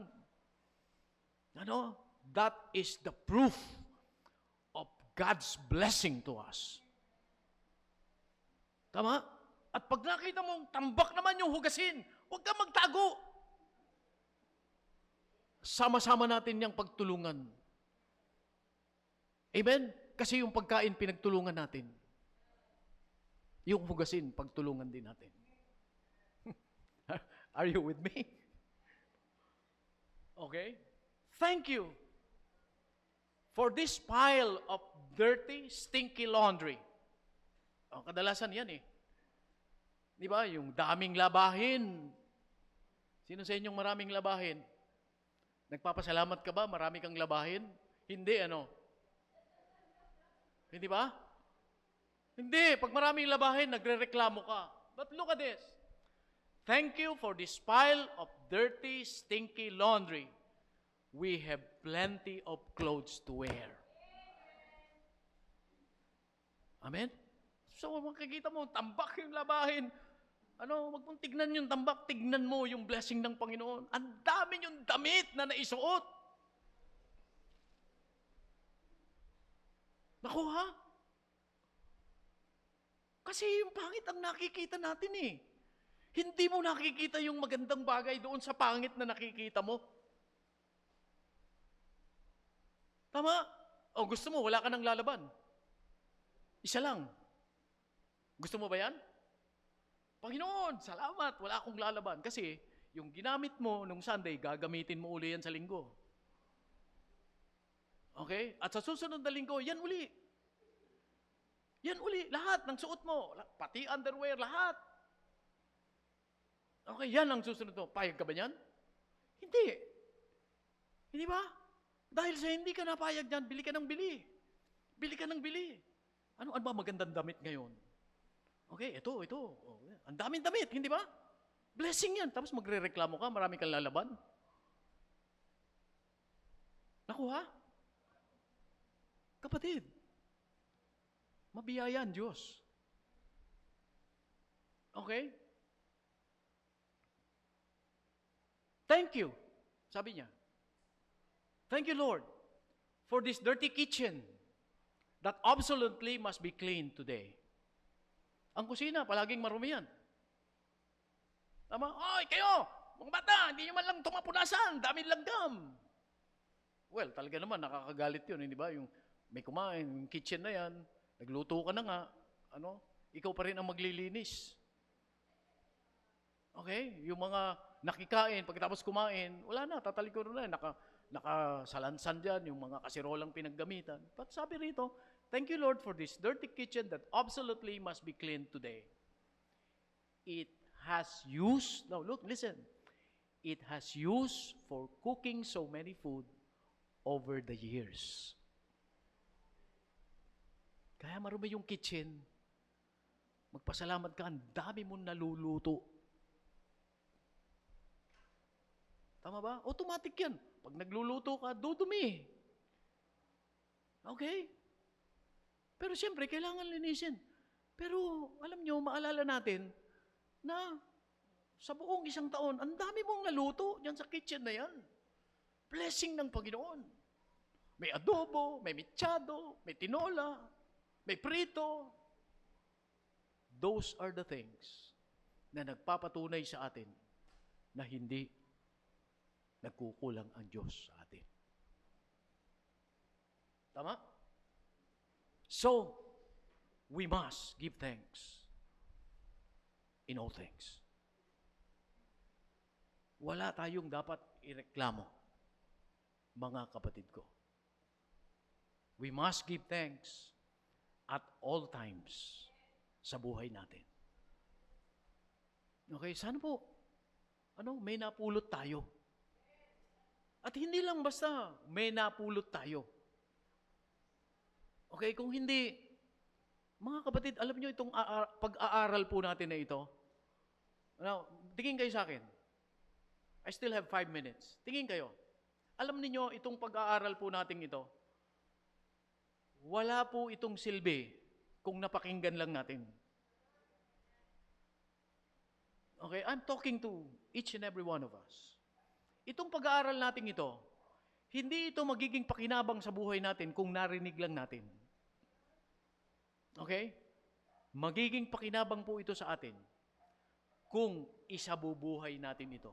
that is the proof of God's blessing to us. Tama? At pag nakita mo tambak naman yung hugasin, huwag kang magtago. Sama-sama natin niyang pagtulungan. Amen? Kasi yung pagkain pinagtulungan natin. Yung hugasin, pagtulungan din natin. Are you with me? Okay? Thank you for this pile of dirty, stinky laundry. Kadalasan yan eh. Di ba? Yung daming labahin. Sino sa inyong maraming labahin? Nagpapasalamat ka ba? Marami kang labahin? Hindi, Hindi ba? Hindi. Pag maraming labahin, nagre-reklamo ka. But look at this. Thank you for this pile of dirty, stinky laundry. We have plenty of clothes to wear. Amen? So, makikita mo, tambak yung labahin. Wag mong tignan yung tambak, tignan mo yung blessing ng Panginoon. Ang dami yung damit na naisuot. Naku ha? Kasi yung pangit ang nakikita natin eh. Hindi mo nakikita yung magandang bagay doon sa pangit na nakikita mo. Tama? O gusto mo, wala ka nang lalaban. Isa lang. Gusto mo ba yan? Panginoon, salamat, wala akong lalaban. Kasi yung ginamit mo nung Sunday, gagamitin mo uli yan sa linggo. Okay? At sa susunod na linggo, yan uli. Yan uli, lahat ng suot mo, pati underwear, lahat. Okay, yan ang susunod mo. Payag ka ba yan? Hindi. Hindi ba? Dahil sa hindi ka napayag dyan, bili ka ng bili. Bili ka ng bili. Ano ba magandang damit ngayon? Okay, ito. Oh, ang daming damit, hindi ba? Blessing yan. Tapos magre-reklamo ka, marami kang lalaban. Naku ha? Kapatid, mabiyaya ang Diyos. Okay? Thank you, sabi niya. Thank you, Lord, for this dirty kitchen that absolutely must be cleaned today. Ang kusina, palaging marumi yan. Tama? Oy, kayo, mga bata, hindi nyo man lang tumapunasan, daming langgam. Well, talaga naman, nakakagalit yun, hindi ba? Yung may kumain, yung kitchen na yan, nagluto ka na nga, ikaw pa rin ang maglilinis. Okay? Yung mga nakikain, pagkatapos kumain, wala na, tatalikuran na, nakasalansan dyan, yung mga kasirolang pinaggamitan. But sabi rito, thank you, Lord, for this dirty kitchen that absolutely must be cleaned today. It has used, now look, listen, it has used for cooking so many food over the years. Kaya marumi yung kitchen. Magpasalamat ka, ang dami mong naluluto. Tama ba? Automatic yan. Pag nagluluto ka, dudumi. Okay? Pero siyempre, kailangan linisin. Pero alam nyo, maalala natin na sa buong isang taon, ang dami mong naluto dyan sa kitchen na yan. Blessing ng Panginoon. May adobo, may mechado, may tinola, may prito. Those are the things na nagpapatunay sa atin na hindi nagkukulang ang Diyos sa atin. Tama? So, we must give thanks in all things. Wala tayong dapat ireklamo, mga kapatid ko. We must give thanks at all times sa buhay natin. Okay, sana po, may napulot tayo. At hindi lang basta may napulot tayo. Okay, kung hindi, mga kapatid, alam nyo itong pag-aaral po natin na ito. Tingin kayo sa akin. I still have 5 minutes. Tingin kayo. Alam niyo itong pag-aaral po natin ito, wala po itong silbi kung napakinggan lang natin. Okay, I'm talking to each and every one of us. Itong pag-aaral natin ito, hindi ito magiging pakinabang sa buhay natin kung narinig lang natin. Okay? Magiging pakinabang po ito sa atin kung isabubuhay natin ito.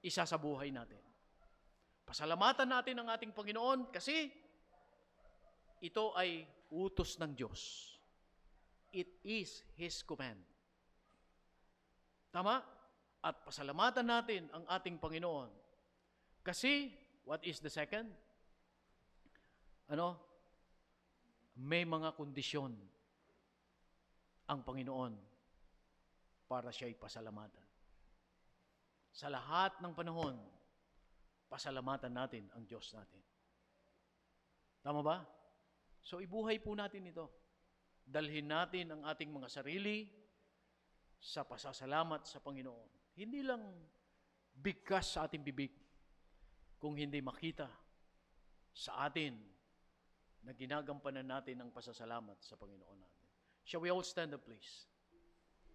Isa sa buhay natin. Pasalamatan natin ang ating Panginoon kasi ito ay utos ng Diyos. It is His command. Tama? At pasalamatan natin ang ating Panginoon. Kasi, what is the second? May mga kondisyon ang Panginoon para siya'y pasalamatan. Sa lahat ng panahon, pasalamatan natin ang Diyos natin. Tama ba? So, ibuhay po natin ito. Dalhin natin ang ating mga sarili sa pasasalamat sa Panginoon. Hindi lang bigkas sa ating bibig, kung hindi makita sa atin na ginagampanan natin ang pasasalamat sa Panginoon natin. Shall we all stand up, please?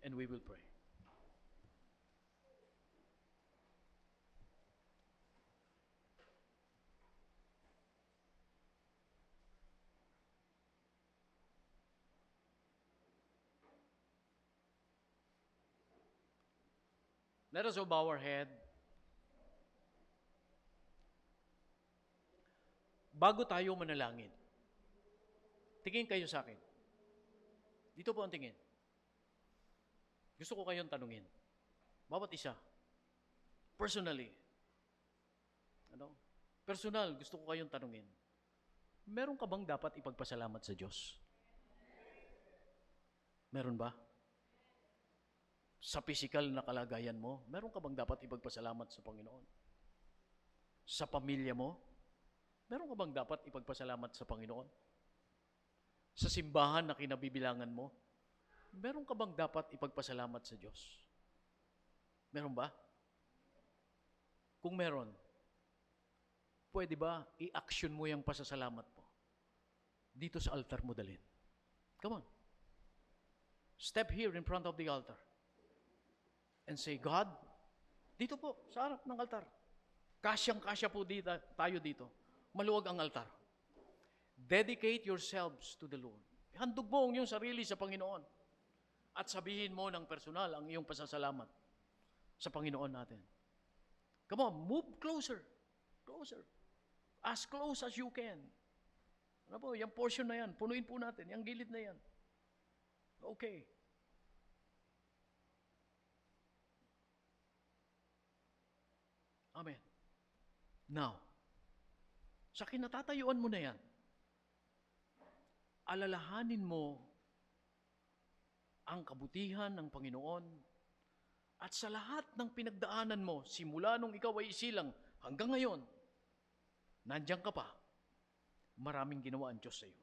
And we will pray. Let us all bow our head. Bago tayo manalangin, tingin kayo sa akin. Dito po ang tingin. Gusto ko kayong tanungin. Bawat isa. Personally. Personal, gusto ko kayong tanungin. Meron ka bang dapat ipagpasalamat sa Diyos? Meron ba? Sa physical na kalagayan mo, meron ka bang dapat ipagpasalamat sa Panginoon? Sa pamilya mo, meron ka bang dapat ipagpasalamat sa Panginoon? Sa simbahan na kinabibilangan mo, meron ka bang dapat ipagpasalamat sa Diyos? Meron ba? Kung meron, pwede ba i-action mo yung pasasalamat mo? Dito sa altar mo dalhin. Come on. Step here in front of the altar. And say, God, dito po, sa harap ng altar. Kasyang-kasya po tayo dito. Maluwag ang altar. Dedicate yourselves to the Lord. Handog mo ang iyong sarili sa Panginoon. At sabihin mo ng personal ang iyong pasasalamat sa Panginoon natin. Come on, move closer. Closer. As close as you can. Ano po, yung portion na yan, punuin po natin. Yung gilid na yan. Okay. Amen. Now, sa kinatatayuan mo na yan, alalahanin mo ang kabutihan ng Panginoon At sa lahat ng pinagdaanan mo, simula nung ikaw ay isilang hanggang ngayon, nandiyan ka pa, maraming ginawa ang Diyos sa iyo.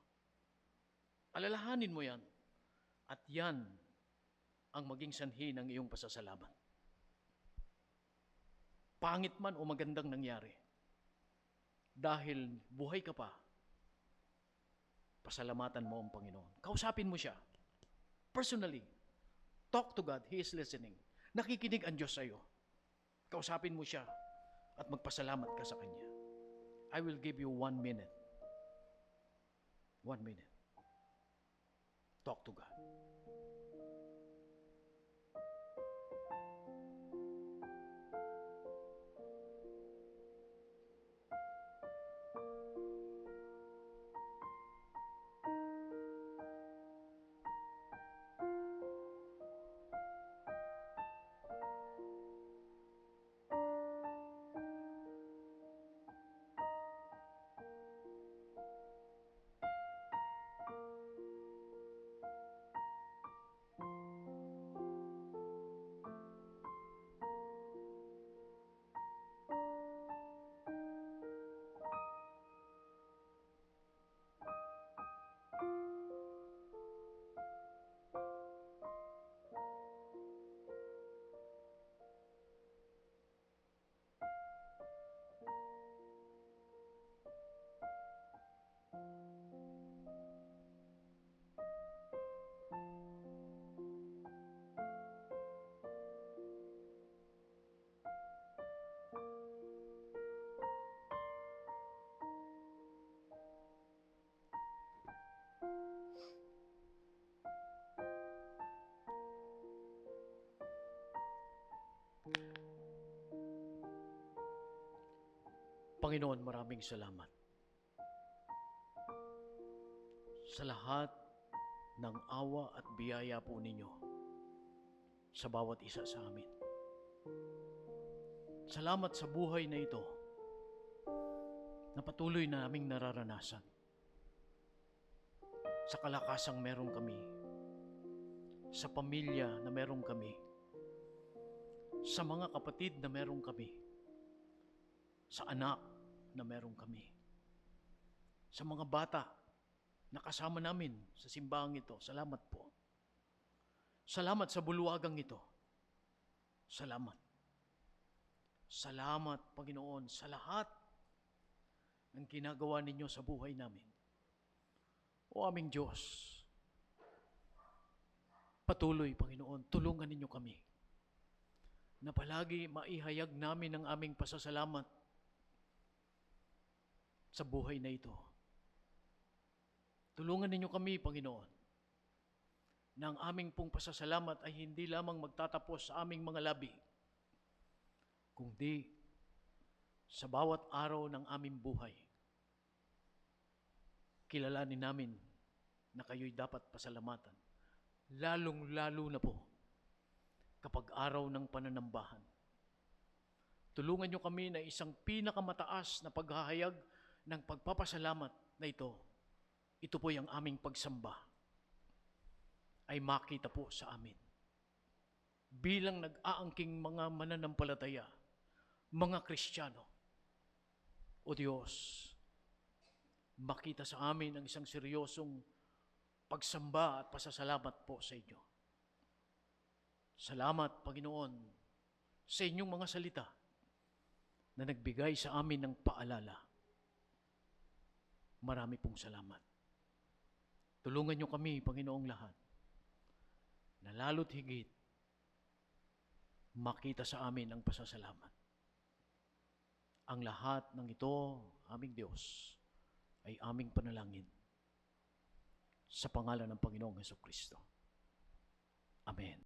Alalahanin mo yan. At yan ang maging sanhi ng iyong pasasalamat. Pangit man o magandang nangyari, dahil buhay ka pa, pasalamatan mo ang Panginoon. Kausapin mo siya. Personally. Talk to God. He is listening. Nakikinig ang Diyos sa iyo. Kausapin mo siya at magpasalamat ka sa Kanya. I will give you 1 minute. 1 minute. Talk to God. Panginoon, maraming salamat sa lahat ng awa at biyaya po ninyo sa bawat isa sa amin. Salamat sa buhay na ito na patuloy na naming nararanasan. Sa kalakasang meron kami, sa pamilya na meron kami, sa mga kapatid na meron kami, sa anak na meron kami, sa mga bata na kasama namin sa simbahang ito. Salamat po. Salamat sa bulwagang ito. Salamat. Salamat, Panginoon, sa lahat ng ginagawa ninyo sa buhay namin. O aming Diyos, patuloy, Panginoon, tulungan ninyo kami na palagi maihayag namin ang aming pasasalamat sa buhay na ito. Tulungan ninyo kami, Panginoon, na ang aming pong pasasalamat ay hindi lamang magtatapos sa aming mga labi, kundi sa bawat araw ng aming buhay. Kilalanin namin na kayo'y dapat pasalamatan, lalong-lalo na po kapag araw ng pananambahan. Tulungan nyo kami na isang pinakamataas na paghahayag ng pagpapasalamat na ito po yung aming pagsamba, ay makita po sa amin. Bilang nag-aangking mga mananampalataya, mga Kristiyano, o Diyos, makita sa amin ang isang seryosong pagsamba at pasasalamat po sa inyo. Salamat, Panginoon, sa inyong mga salita na nagbigay sa amin ng paalala. Marami pong salamat. Tulungan niyo kami, Panginoong lahat, na lalo't higit makita sa amin ang pasasalamat. Ang lahat ng ito, aming Diyos, ay aming panalangin sa pangalan ng Panginoong Hesukristo. Amen.